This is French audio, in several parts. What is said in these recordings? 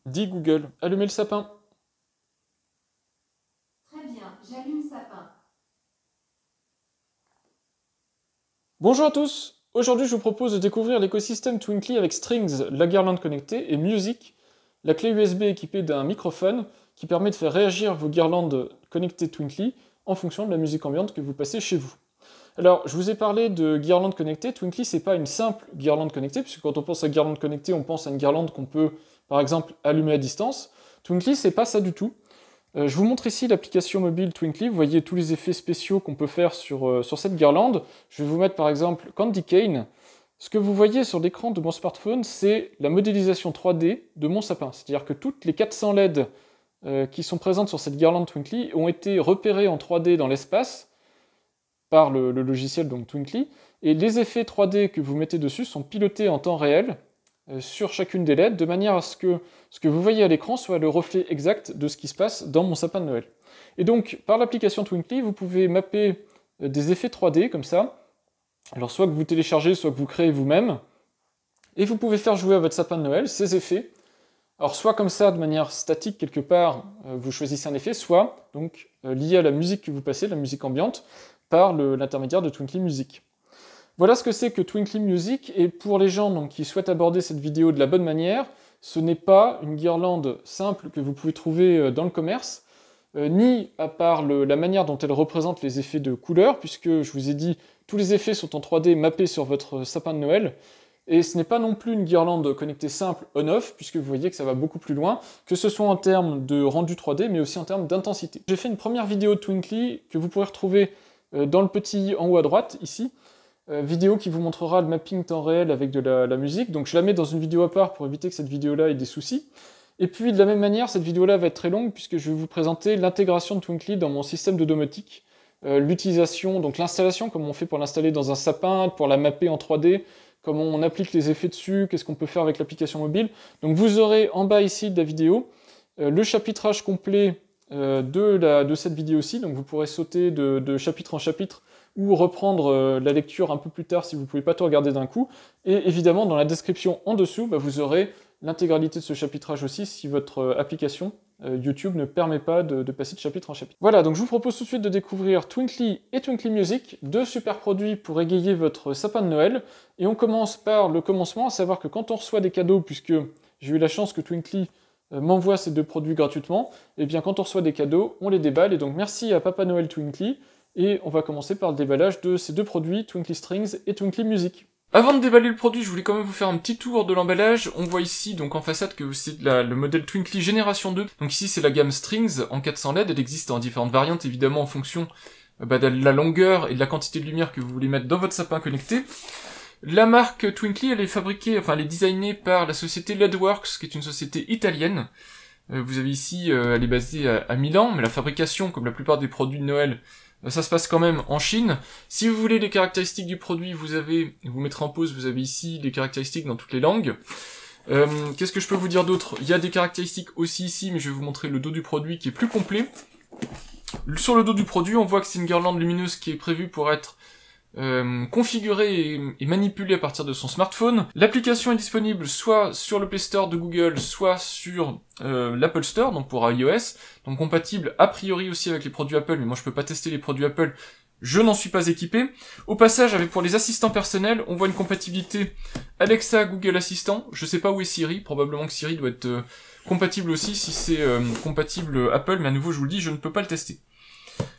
Dis Google, allumez le sapin. Très bien, j'allume sapin. Bonjour à tous. Aujourd'hui, je vous propose de découvrir l'écosystème Twinkly avec Strings, la guirlande connectée, et Music, la clé USB équipée d'un microphone qui permet de faire réagir vos guirlandes connectées Twinkly en fonction de la musique ambiante que vous passez chez vous. Alors, je vous ai parlé de guirlande connectée. Twinkly, c'est pas une simple guirlande connectée, puisque quand on pense à guirlande connectée, on pense à une guirlande qu'on peut, par exemple, allumer à distance. Twinkly, c'est pas ça du tout. Je vous montre ici l'application mobile Twinkly. Vous voyez tous les effets spéciaux qu'on peut faire sur cette guirlande. Je vais vous mettre par exemple Candy Cane. Ce que vous voyez sur l'écran de mon smartphone, c'est la modélisation 3D de mon sapin. C'est-à-dire que toutes les 400 LED qui sont présentes sur cette guirlande Twinkly ont été repérées en 3D dans l'espace par le logiciel donc Twinkly. Et les effets 3D que vous mettez dessus sont pilotés en temps réel sur chacune des LED, de manière à ce que vous voyez à l'écran soit le reflet exact de ce qui se passe dans mon sapin de Noël. Et donc, par l'application Twinkly, vous pouvez mapper des effets 3D comme ça, alors soit que vous téléchargez, soit que vous créez vous-même, et vous pouvez faire jouer à votre sapin de Noël ces effets. Alors soit comme ça, de manière statique quelque part, vous choisissez un effet, soit donc lié à la musique que vous passez, la musique ambiante, par l'intermédiaire de Twinkly Music. Voilà ce que c'est que Twinkly Music, et pour les gens donc, qui souhaitent aborder cette vidéo de la bonne manière, ce n'est pas une guirlande simple que vous pouvez trouver dans le commerce, ni à part la manière dont elle représente les effets de couleurs, puisque je vous ai dit, tous les effets sont en 3D mappés sur votre sapin de Noël, et ce n'est pas non plus une guirlande connectée simple on-off, puisque vous voyez que ça va beaucoup plus loin, que ce soit en termes de rendu 3D, mais aussi en termes d'intensité. J'ai fait une première vidéo de Twinkly que vous pourrez retrouver dans le petit en haut à droite, ici, vidéo qui vous montrera le mapping temps réel avec de la musique, donc je la mets dans une vidéo à part pour éviter que cette vidéo-là ait des soucis. Et puis de la même manière, cette vidéo-là va être très longue puisque je vais vous présenter l'intégration de Twinkly dans mon système de domotique, l'utilisation, donc l'installation, comment on fait pour l'installer dans un sapin, pour la mapper en 3D, comment on applique les effets dessus, qu'est-ce qu'on peut faire avec l'application mobile. Donc vous aurez en bas ici de la vidéo le chapitrage complet de cette vidéo-ci, donc vous pourrez sauter de chapitre en chapitre ou reprendre la lecture un peu plus tard si vous ne pouvez pas tout regarder d'un coup. Et évidemment, dans la description en dessous, vous aurez l'intégralité de ce chapitrage aussi si votre application YouTube ne permet pas de passer de chapitre en chapitre. Voilà, donc je vous propose tout de suite de découvrir Twinkly et Twinkly Music, deux super produits pour égayer votre sapin de Noël. Et on commence par le commencement, à savoir que quand on reçoit des cadeaux, puisque j'ai eu la chance que Twinkly m'envoie ces deux produits gratuitement, et bien quand on reçoit des cadeaux, on les déballe. Et donc merci à Papa Noël Twinkly. Et on va commencer par le déballage de ces deux produits, Twinkly Strings et Twinkly Music. Avant de déballer le produit, je voulais quand même vous faire un petit tour de l'emballage. On voit ici, donc en façade, que c'est le modèle Twinkly Génération 2. Donc ici, c'est la gamme Strings en 400 LED. Elle existe en différentes variantes, évidemment, en fonction de la longueur et de la quantité de lumière que vous voulez mettre dans votre sapin connecté. La marque Twinkly, elle est fabriquée, elle est designée par la société LEDworks, qui est une société italienne. Vous avez ici, elle est basée à Milan, mais la fabrication, comme la plupart des produits de Noël, ça se passe quand même en Chine. Si vous voulez les caractéristiques du produit, vous mettrez en pause, vous avez ici les caractéristiques dans toutes les langues. Qu'est-ce que je peux vous dire d'autre? Il y a des caractéristiques aussi ici, mais je vais vous montrer le dos du produit qui est plus complet. Sur le dos du produit, on voit que c'est une guirlande lumineuse qui est prévue pour être configurée et manipulée à partir de son smartphone. L'application est disponible soit sur le Play Store de Google, soit sur l'Apple Store, donc pour iOS, donc compatible a priori aussi avec les produits Apple, mais moi je peux pas tester les produits Apple, je n'en suis pas équipé. Au passage, pour les assistants personnels, on voit une compatibilité Alexa, Google Assistant, je sais pas où est Siri, probablement que Siri doit être compatible aussi si c'est compatible Apple, mais à nouveau je vous le dis, je ne peux pas le tester.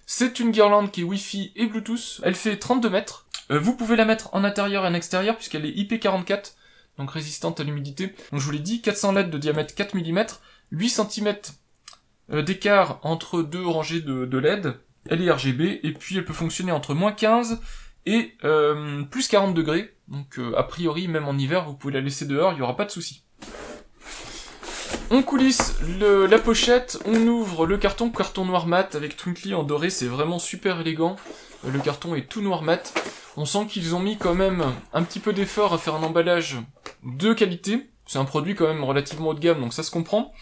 C'est une guirlande qui est Wi-Fi et Bluetooth. Elle fait 32 mètres. Vous pouvez la mettre en intérieur et en extérieur puisqu'elle est IP44, donc résistante à l'humidité. Donc je vous l'ai dit, 400 LED de diamètre 4 mm, 8 cm d'écart entre deux rangées de LED. Elle est RGB et puis elle peut fonctionner entre -15 et plus 40 degrés. Donc a priori, même en hiver, vous pouvez la laisser dehors, il n'y aura pas de souci. On coulisse la pochette, on ouvre le carton noir mat avec Twinkly en doré, c'est vraiment super élégant. Le carton est tout noir mat. On sent qu'ils ont mis quand même un petit peu d'effort à faire un emballage de qualité. C'est un produit quand même relativement haut de gamme, donc ça se comprend.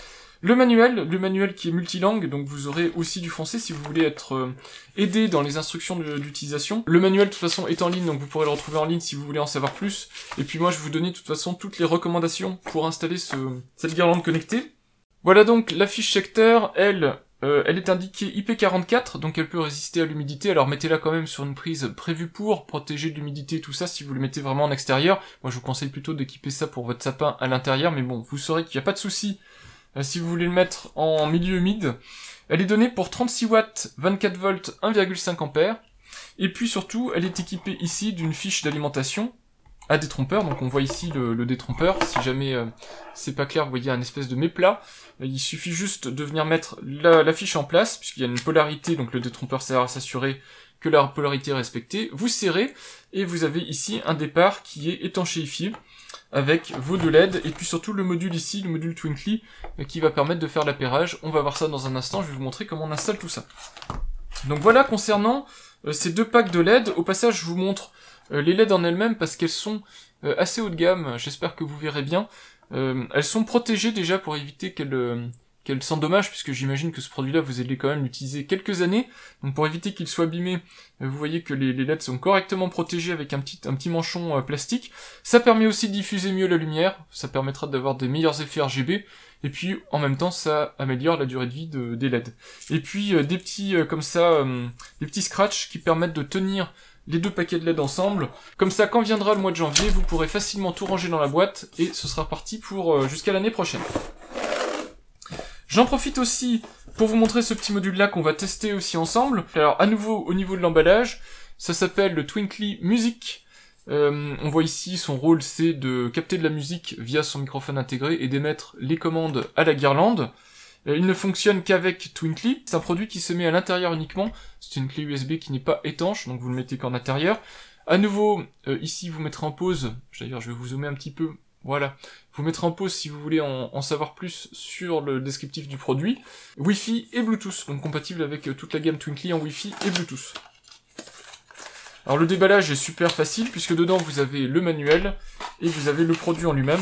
Le manuel qui est multilangue, donc vous aurez aussi du français si vous voulez être aidé dans les instructions d'utilisation. Le manuel de toute façon est en ligne, donc vous pourrez le retrouver en ligne si vous voulez en savoir plus. Et puis moi je vais vous donner de toute façon toutes les recommandations pour installer cette guirlande connectée. Voilà donc la fiche secteur, elle est indiquée IP44, donc elle peut résister à l'humidité, alors mettez-la quand même sur une prise prévue pour protéger de l'humidité et tout ça si vous le mettez vraiment en extérieur. Moi je vous conseille plutôt d'équiper ça pour votre sapin à l'intérieur, mais bon, vous saurez qu'il n'y a pas de souci si vous voulez le mettre en milieu humide. Elle est donnée pour 36 watts, 24 volts, 1,5 ampères, et puis surtout elle est équipée ici d'une fiche d'alimentation à détrompeur, donc on voit ici le détrompeur, si jamais c'est pas clair, vous voyez un espèce de méplat, il suffit juste de venir mettre la fiche en place, puisqu'il y a une polarité, donc le détrompeur sert à s'assurer que la polarité est respectée, vous serrez, et vous avez ici un départ qui est étanchéifié, avec vos deux LED, et puis surtout le module ici, le module Twinkly, qui va permettre de faire l'appairage. On va voir ça dans un instant, je vais vous montrer comment on installe tout ça. Donc voilà concernant ces deux packs de LED, au passage je vous montre les LED en elles-mêmes parce qu'elles sont assez haut de gamme, j'espère que vous verrez bien. Elles sont protégées déjà pour éviter qu'elles s'endommagent, puisque j'imagine que ce produit-là, vous allez quand même l'utiliser quelques années. Donc pour éviter qu'il soit abîmé, vous voyez que les LED sont correctement protégés avec un petit manchon plastique. Ça permet aussi de diffuser mieux la lumière, ça permettra d'avoir des meilleurs effets RGB, et puis en même temps ça améliore la durée de vie des LED. Et puis des petits comme ça, des petits scratchs qui permettent de tenir les deux paquets de LED ensemble. Comme ça, quand viendra le mois de janvier, vous pourrez facilement tout ranger dans la boîte, et ce sera parti pour jusqu'à l'année prochaine. J'en profite aussi pour vous montrer ce petit module-là qu'on va tester aussi ensemble. Alors, à nouveau, au niveau de l'emballage, ça s'appelle le Twinkly Music. On voit ici, son rôle, c'est de capter de la musique via son microphone intégré et d'émettre les commandes à la guirlande. Il ne fonctionne qu'avec Twinkly, c'est un produit qui se met à l'intérieur uniquement, c'est une clé USB qui n'est pas étanche, donc vous le mettez qu'en intérieur. À nouveau, ici vous mettrez en pause, d'ailleurs je vais vous zoomer un petit peu, voilà, vous mettrez en pause si vous voulez en savoir plus sur le descriptif du produit. Wi-Fi et Bluetooth, donc compatible avec toute la gamme Twinkly en Wi-Fi et Bluetooth. Alors le déballage est super facile, puisque dedans vous avez le manuel, et vous avez le produit en lui-même.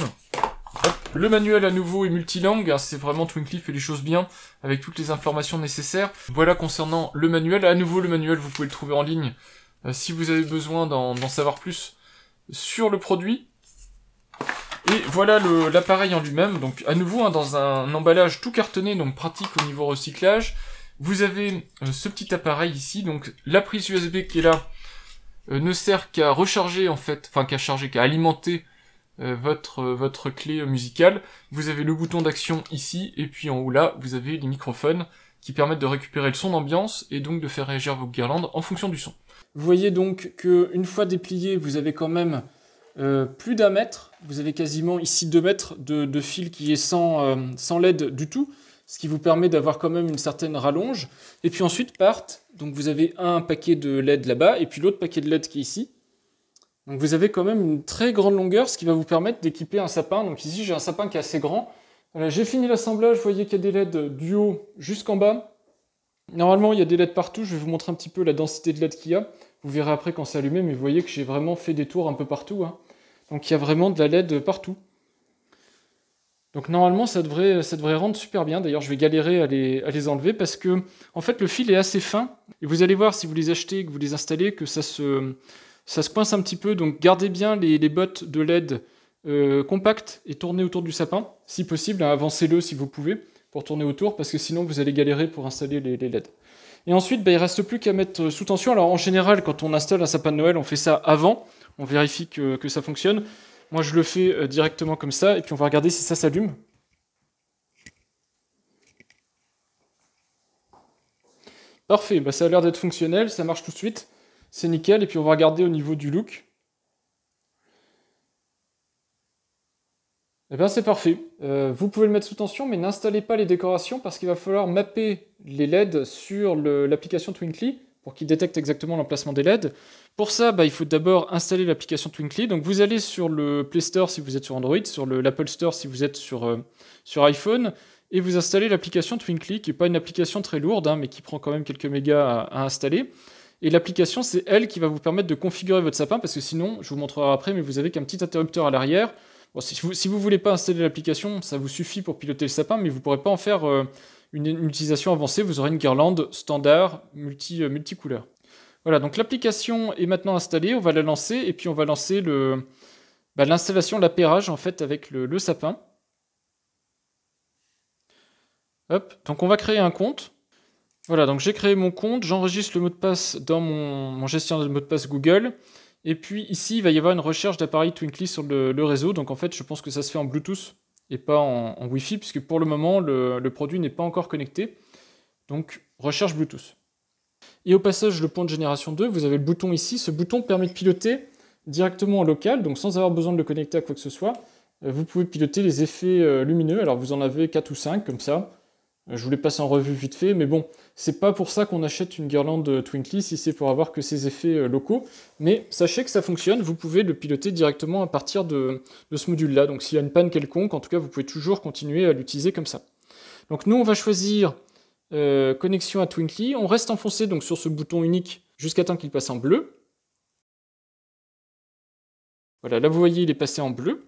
Le manuel à nouveau est multilangue, hein, c'est vraiment Twinkly fait les choses bien, avec toutes les informations nécessaires. Voilà concernant le manuel. À nouveau le manuel vous pouvez le trouver en ligne si vous avez besoin d'en savoir plus sur le produit. Et voilà l'appareil en lui-même, donc à nouveau hein, dans un emballage tout cartonné, donc pratique au niveau recyclage. Vous avez ce petit appareil ici, donc la prise USB qui est là ne sert qu'à recharger en fait, enfin qu'à alimenter votre clé musicale. Vous avez le bouton d'action ici, et puis en haut là, vous avez les microphones qui permettent de récupérer le son d'ambiance et donc de faire réagir vos guirlandes en fonction du son. Vous voyez donc que une fois déplié, vous avez quand même plus d'1 mètre. Vous avez quasiment ici 2 mètres de fil qui est sans LED du tout, ce qui vous permet d'avoir quand même une certaine rallonge. Et puis ensuite partent, donc vous avez un paquet de LED là-bas, et puis l'autre paquet de LED qui est ici. Donc vous avez quand même une très grande longueur, ce qui va vous permettre d'équiper un sapin. Donc ici j'ai un sapin qui est assez grand. Voilà, j'ai fini l'assemblage, vous voyez qu'il y a des LED du haut jusqu'en bas. Normalement il y a des LED partout, je vais vous montrer un petit peu la densité de LED qu'il y a. Vous verrez après quand c'est allumé, mais vous voyez que j'ai vraiment fait des tours un peu partout. Hein. Donc il y a vraiment de la LED partout. Donc normalement ça devrait rendre super bien. D'ailleurs je vais galérer à les enlever parce que en fait le fil est assez fin. Et vous allez voir si vous les achetez et que vous les installez que ça se coince un petit peu, donc gardez bien les bottes de LED compactes et tournez autour du sapin, si possible, hein, avancez-le si vous pouvez, pour tourner autour, parce que sinon vous allez galérer pour installer les LED. Et ensuite, il ne reste plus qu'à mettre sous tension. Alors en général, quand on installe un sapin de Noël, on fait ça avant, on vérifie que ça fonctionne. Moi je le fais directement comme ça, et puis on va regarder si ça s'allume. Parfait, bah, ça a l'air d'être fonctionnel, ça marche tout de suite. C'est nickel, et puis on va regarder au niveau du look. Eh bien c'est parfait. Vous pouvez le mettre sous tension, mais n'installez pas les décorations parce qu'il va falloir mapper les LED sur l'application Twinkly pour qu'il détecte exactement l'emplacement des LED. Pour ça, il faut d'abord installer l'application Twinkly. Donc vous allez sur le Play Store si vous êtes sur Android, sur l'Apple Store si vous êtes sur iPhone, et vous installez l'application Twinkly, qui n'est pas une application très lourde, hein, mais qui prend quand même quelques mégas à installer. Et l'application, c'est elle qui va vous permettre de configurer votre sapin, parce que sinon, je vous montrerai après, mais vous avez qu'un petit interrupteur à l'arrière. Bon, si vous voulez pas installer l'application, ça vous suffit pour piloter le sapin, mais vous ne pourrez pas en faire une utilisation avancée. Vous aurez une guirlande standard multicouleur. Voilà, donc l'application est maintenant installée, on va la lancer, et puis on va lancer l'installation, l'appairage en fait avec le sapin. Hop, donc on va créer un compte. Voilà, donc j'ai créé mon compte, j'enregistre le mot de passe dans mon gestionnaire de mot de passe Google. Et puis ici, il va y avoir une recherche d'appareil Twinkly sur le réseau. Donc en fait, je pense que ça se fait en Bluetooth et pas en Wi-Fi, puisque pour le moment, le produit n'est pas encore connecté. Donc recherche Bluetooth. Et au passage, le point de génération 2, vous avez le bouton ici. Ce bouton permet de piloter directement en local, donc sans avoir besoin de le connecter à quoi que ce soit. Vous pouvez piloter les effets lumineux. Alors vous en avez 4 ou 5 comme ça. Je vous les passe en revue vite fait, mais bon, c'est pas pour ça qu'on achète une guirlande Twinkly, si c'est pour avoir que ces effets locaux. Mais sachez que ça fonctionne, vous pouvez le piloter directement à partir de ce module-là. Donc s'il y a une panne quelconque, en tout cas, vous pouvez toujours continuer à l'utiliser comme ça. Donc nous, on va choisir connexion à Twinkly. On reste enfoncé donc sur ce bouton unique jusqu'à temps qu'il passe en bleu. Voilà, là vous voyez, il est passé en bleu.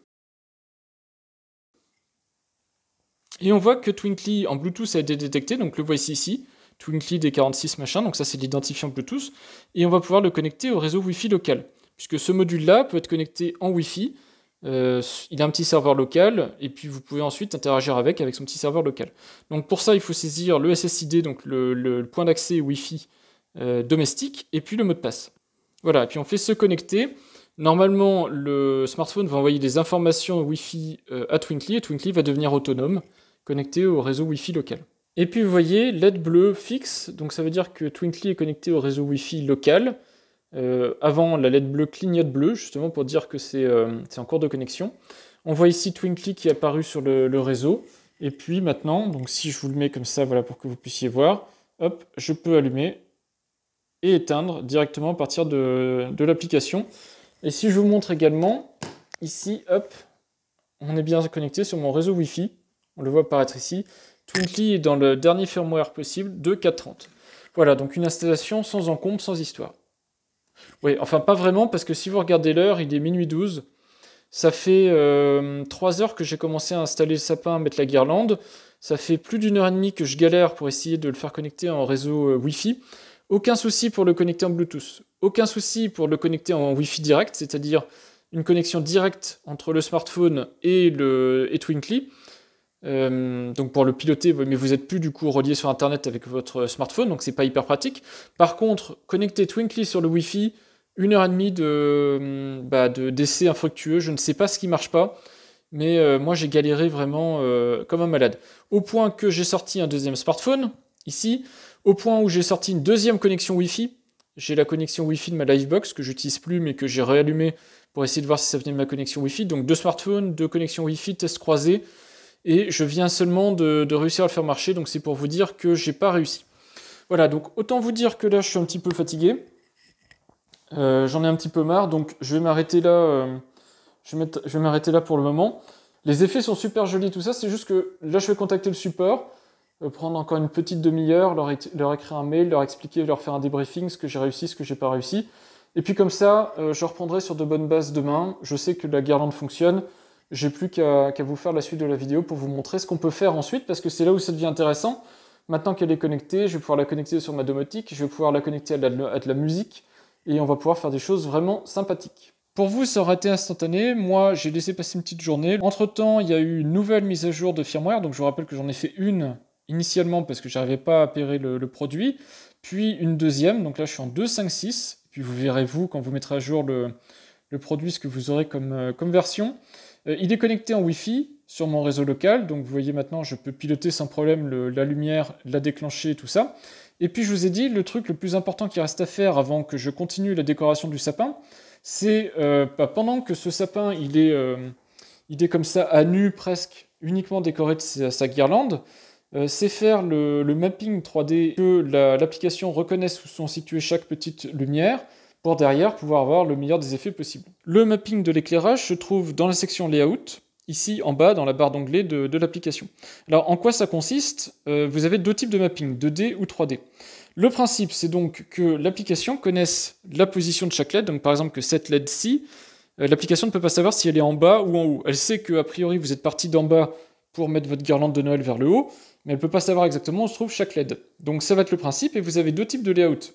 Et on voit que Twinkly en Bluetooth a été détecté, donc le voici ici, Twinkly D46 machin, donc ça c'est l'identifiant Bluetooth, et on va pouvoir le connecter au réseau Wi-Fi local, puisque ce module-là peut être connecté en Wi-Fi, il a un petit serveur local, et puis vous pouvez ensuite interagir avec son petit serveur local. Donc pour ça, il faut saisir le SSID, donc le point d'accès Wi-Fi domestique, et puis le mot de passe. Voilà, et puis on fait se connecter. Normalement, le smartphone va envoyer des informations Wi-Fi à Twinkly, et Twinkly va devenir autonome, connecté au réseau Wi-Fi local. Et puis vous voyez, LED bleu fixe, donc ça veut dire que Twinkly est connecté au réseau Wi-Fi local. Avant, la LED bleue clignote bleu, justement pour dire que c'est en cours de connexion. On voit ici Twinkly qui est apparu sur le réseau. Et puis maintenant, donc si je vous le mets comme ça, voilà, pour que vous puissiez voir, hop, je peux allumer et éteindre directement à partir de l'application. Et si je vous montre également, ici, hop, on est bien connecté sur mon réseau Wi-Fi. On le voit apparaître ici. Twinkly est dans le dernier firmware possible de 4.30. Voilà, donc une installation sans encombre, sans histoire. Oui, enfin pas vraiment, parce que si vous regardez l'heure, il est minuit 12. Ça fait 3 heures que j'ai commencé à installer le sapin, à mettre la guirlande. Ça fait plus d'une heure et demie que je galère pour essayer de le faire connecter en réseau Wi-Fi. Aucun souci pour le connecter en Bluetooth. Aucun souci pour le connecter en Wi-Fi direct, c'est-à-dire une connexion directe entre le smartphone et Twinkly. Donc pour le piloter, mais vous n'êtes plus du coup relié sur Internet avec votre smartphone, donc c'est pas hyper pratique. Par contre, connecter Twinkly sur le Wi-Fi, 1 heure et demie d'essai infructueux, je ne sais pas ce qui marche pas, mais moi j'ai galéré vraiment comme un malade. Au point que j'ai sorti un deuxième smartphone, ici, au point où j'ai sorti une deuxième connexion Wi-Fi. J'ai la connexion Wi-Fi de ma Livebox que j'utilise plus mais que j'ai réallumé pour essayer de voir si ça venait de ma connexion Wi-Fi. Donc 2 smartphones, 2 connexions Wi-Fi, test croisé. Et je viens seulement de réussir à le faire marcher, donc c'est pour vous dire que j'ai pas réussi. Voilà, donc autant vous dire que là je suis un petit peu fatigué. J'en ai un petit peu marre, donc je vais m'arrêter là. Je vais m'arrêter là pour le moment. Les effets sont super jolis, tout ça, c'est juste que là je vais contacter le support, prendre encore une petite demi-heure, leur écrire un mail, leur expliquer, leur faire un débriefing, ce que j'ai réussi, ce que j'ai pas réussi. Et puis comme ça, je reprendrai sur de bonnes bases demain. Je sais que la guirlande fonctionne. J'ai plus qu'à vous faire la suite de la vidéo pour vous montrer ce qu'on peut faire ensuite, parce que c'est là où ça devient intéressant. Maintenant qu'elle est connectée, je vais pouvoir la connecter sur ma domotique, je vais pouvoir la connecter à de la musique, et on va pouvoir faire des choses vraiment sympathiques. Pour vous, ça aurait été instantané. Moi, j'ai laissé passer une petite journée. Entre-temps, il y a eu une nouvelle mise à jour de firmware, donc je vous rappelle que j'en ai fait une initialement parce que j'arrivais pas à appairer le produit, puis une deuxième, donc là je suis en 2.5.6, puis vous verrez vous, quand vous mettrez à jour le produit, ce que vous aurez comme version. Il est connecté en Wi-Fi sur mon réseau local, donc vous voyez maintenant je peux piloter sans problème la lumière, la déclencher, tout ça. Et puis je vous ai dit, le truc le plus important qui reste à faire avant que je continue la décoration du sapin, c'est pendant que ce sapin il est comme ça à nu presque, uniquement décoré de sa guirlande, c'est faire le mapping 3D, que l'application reconnaisse où sont situées chaque petite lumière, pour derrière pouvoir avoir le meilleur des effets possibles. Le mapping de l'éclairage se trouve dans la section Layout, ici en bas dans la barre d'onglet de l'application. Alors en quoi ça consiste? Vous avez 2 types de mapping, 2D ou 3D. Le principe c'est donc que l'application connaisse la position de chaque LED, donc par exemple que cette LED-ci, l'application ne peut pas savoir si elle est en bas ou en haut. Elle sait qu'a priori vous êtes parti d'en bas pour mettre votre guirlande de Noël vers le haut, mais elle ne peut pas savoir exactement où se trouve chaque LED. Donc ça va être le principe, et vous avez 2 types de layout.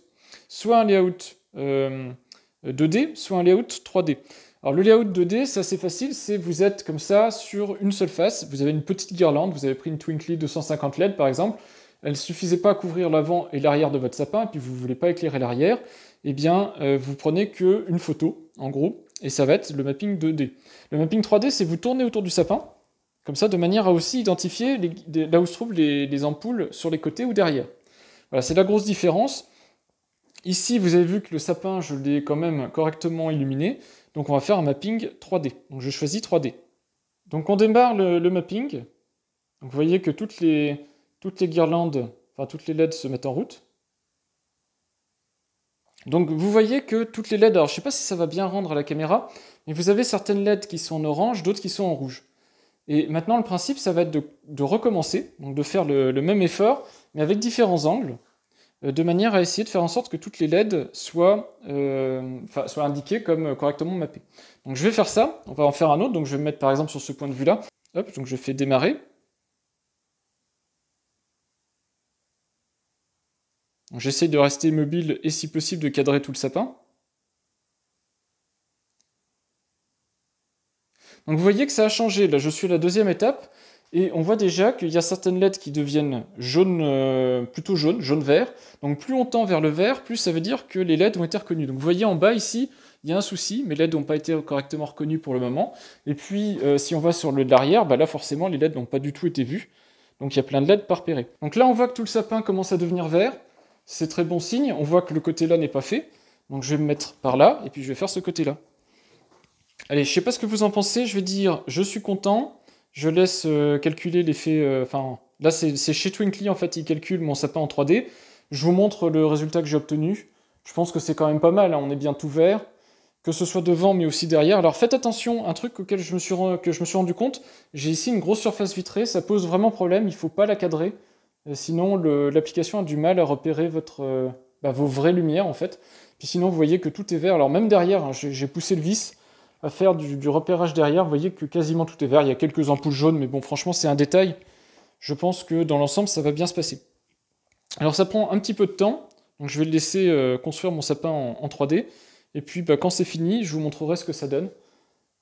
Soit un layout 2D, soit un layout 3D. Alors le layout 2D, c'est assez facile, c'est vous êtes comme ça sur une seule face, vous avez une petite guirlande, vous avez pris une Twinkly 250 LED par exemple, elle ne suffisait pas à couvrir l'avant et l'arrière de votre sapin, et puis vous ne voulez pas éclairer l'arrière, eh bien vous prenez qu'une photo, en gros, et ça va être le mapping 2D. Le mapping 3D, c'est vous tourner autour du sapin, comme ça, de manière à aussi identifier là où se trouvent les ampoules sur les côtés ou derrière. Voilà, c'est la grosse différence. Ici, vous avez vu que le sapin, je l'ai quand même correctement illuminé, donc on va faire un mapping 3D. Donc je choisis 3D. Donc on démarre le mapping. Donc vous voyez que toutes les guirlandes, enfin toutes les LED se mettent en route. Donc vous voyez que toutes les LED, alors je ne sais pas si ça va bien rendre à la caméra, mais vous avez certaines LED qui sont en orange, d'autres qui sont en rouge. Et maintenant le principe, ça va être de recommencer, donc de faire le même effort, mais avec différents angles, de manière à essayer de faire en sorte que toutes les LED soient indiquées comme correctement mappées. Donc je vais faire ça, on va en faire un autre, donc je vais me mettre par exemple sur ce point de vue là, hop, donc je fais démarrer. J'essaye de rester immobile et si possible de cadrer tout le sapin. Donc vous voyez que ça a changé, là je suis à la deuxième étape, et on voit déjà qu'il y a certaines LED qui deviennent jaunes, plutôt jaunes, jaune-vert. Donc plus on tend vers le vert, plus ça veut dire que les LED ont été reconnus. Donc vous voyez en bas ici, il y a un souci, mes LED n'ont pas été correctement reconnus pour le moment. Et puis si on va sur le de l'arrière, bah là forcément les LED n'ont pas du tout été vus. Donc il y a plein de LED pas repérés. Donc là on voit que tout le sapin commence à devenir vert. C'est très bon signe, on voit que le côté là n'est pas fait. Donc je vais me mettre par là, et puis je vais faire ce côté-là. Allez, je sais pas ce que vous en pensez, je vais dire je suis content, je laisse calculer l'effet, là c'est chez Twinkly en fait, il calcule mon sapin en 3D, je vous montre le résultat que j'ai obtenu, je pense que c'est quand même pas mal, hein, on est bien tout vert, que ce soit devant mais aussi derrière. Alors faites attention, un truc que je me suis rendu compte, j'ai ici une grosse surface vitrée, ça pose vraiment problème, il faut pas la cadrer, sinon l'application a du mal à repérer vos vraies lumières en fait, puis sinon vous voyez que tout est vert, alors même derrière, hein, j'ai poussé le vis, à faire du repérage derrière, vous voyez que quasiment tout est vert, il y a quelques ampoules jaunes, mais bon, franchement, c'est un détail. Je pense que dans l'ensemble, ça va bien se passer. Alors ça prend un petit peu de temps, donc je vais le laisser construire mon sapin en 3D, et puis quand c'est fini, je vous montrerai ce que ça donne.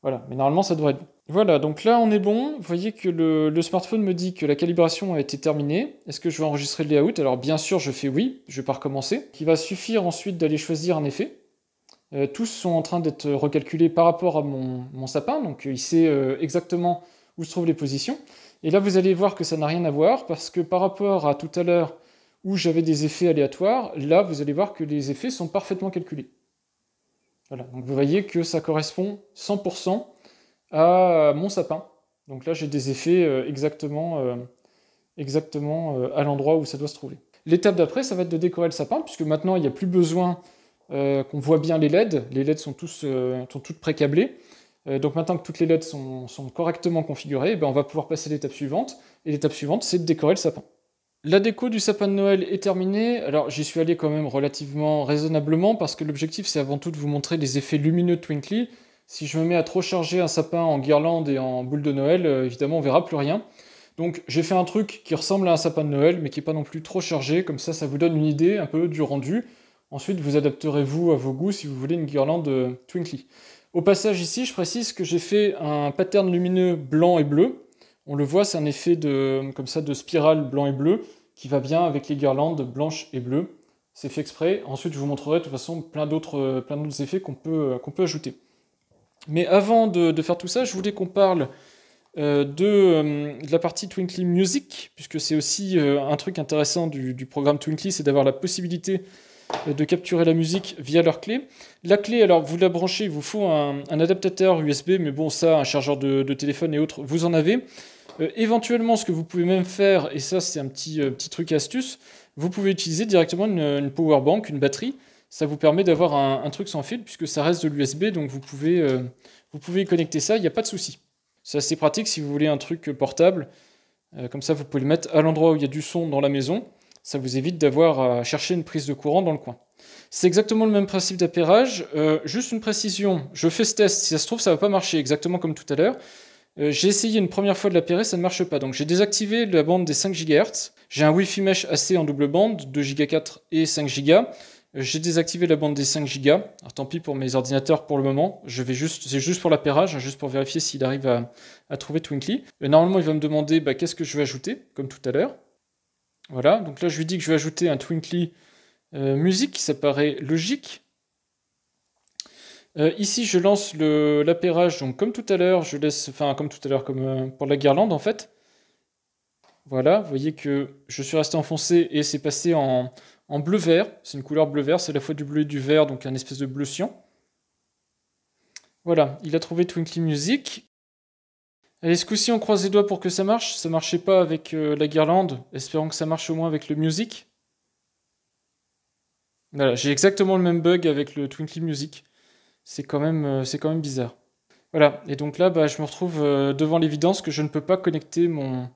Voilà, mais normalement, ça devrait être bon. Voilà, donc là, on est bon. Vous voyez que le smartphone me dit que la calibration a été terminée. Est-ce que je vais enregistrer le layout? Alors bien sûr, je fais oui, je vais pas recommencer. Il va suffire ensuite d'aller choisir un effet. Tous sont en train d'être recalculés par rapport à mon sapin, donc il sait exactement où se trouvent les positions. Et là, vous allez voir que ça n'a rien à voir, parce que par rapport à tout à l'heure où j'avais des effets aléatoires, là, vous allez voir que les effets sont parfaitement calculés. Voilà, donc vous voyez que ça correspond 100% à mon sapin. Donc là, j'ai des effets exactement à l'endroit où ça doit se trouver. L'étape d'après, ça va être de décorer le sapin, puisque maintenant, il n'y a plus besoin qu'on voit bien les LED. Les LED sont toutes pré-câblées. Donc maintenant que toutes les LED sont correctement configurées, on va pouvoir passer à l'étape suivante. Et l'étape suivante, c'est de décorer le sapin. La déco du sapin de Noël est terminée. Alors j'y suis allé quand même relativement raisonnablement, parce que l'objectif c'est avant tout de vous montrer les effets lumineux de Twinkly. Si je me mets à trop charger un sapin en guirlande et en boule de Noël, évidemment on verra plus rien. Donc j'ai fait un truc qui ressemble à un sapin de Noël, mais qui n'est pas non plus trop chargé, comme ça vous donne une idée un peu du rendu. Ensuite, vous adapterez-vous à vos goûts si vous voulez une guirlande Twinkly. Au passage ici, je précise que j'ai fait un pattern lumineux blanc et bleu. On le voit, c'est un effet comme ça de spirale blanc et bleu qui va bien avec les guirlandes blanches et bleues. C'est fait exprès. Ensuite, je vous montrerai de toute façon plein d'autres effets qu'on peut ajouter. Mais avant de faire tout ça, je voulais qu'on parle de la partie Twinkly Music, puisque c'est aussi un truc intéressant du programme Twinkly, c'est d'avoir la possibilité de capturer la musique via leur clé. La clé, alors vous la branchez, il vous faut un adaptateur USB, mais bon ça, un chargeur de téléphone et autres, vous en avez. Éventuellement, ce que vous pouvez même faire, et ça c'est un petit truc astuce, vous pouvez utiliser directement une power bank, une batterie. Ça vous permet d'avoir un truc sans fil, puisque ça reste de l'USB, donc vous pouvez y connecter ça, il n'y a pas de souci. C'est assez pratique si vous voulez un truc portable. Comme ça, vous pouvez le mettre à l'endroit où il y a du son dans la maison. Ça vous évite d'avoir à chercher une prise de courant dans le coin. C'est exactement le même principe d'appairage. Juste une précision, je fais ce test. Si ça se trouve, ça ne va pas marcher exactement comme tout à l'heure. J'ai essayé une première fois de l'appairer, ça ne marche pas. Donc j'ai désactivé la bande des 5 GHz. J'ai un Wi-Fi Mesh AC en double bande, 2 Go 4 et 5 Go. J'ai désactivé la bande des 5 Go. Alors tant pis pour mes ordinateurs pour le moment. C'est juste pour l'appairage, hein, juste pour vérifier s'il arrive à trouver Twinkly. Normalement, il va me demander qu'est-ce que je vais ajouter, comme tout à l'heure. Voilà, donc là je lui dis que je vais ajouter un Twinkly musique, ça paraît logique. Ici, je lance l'appairage, donc comme tout à l'heure, comme pour la guirlande en fait. Voilà, vous voyez que je suis resté enfoncé et c'est passé en bleu-vert. C'est une couleur bleu-vert, c'est à la fois du bleu et du vert, donc un espèce de bleu cyan. Voilà, il a trouvé Twinkly Music. Allez, ce coup-ci, on croise les doigts pour que ça marche. Ça marchait pas avec la guirlande, espérons que ça marche au moins avec le Music. Voilà, j'ai exactement le même bug avec le Twinkly Music. C'est quand même bizarre. Voilà, et donc là, je me retrouve devant l'évidence que je ne peux pas connecter mon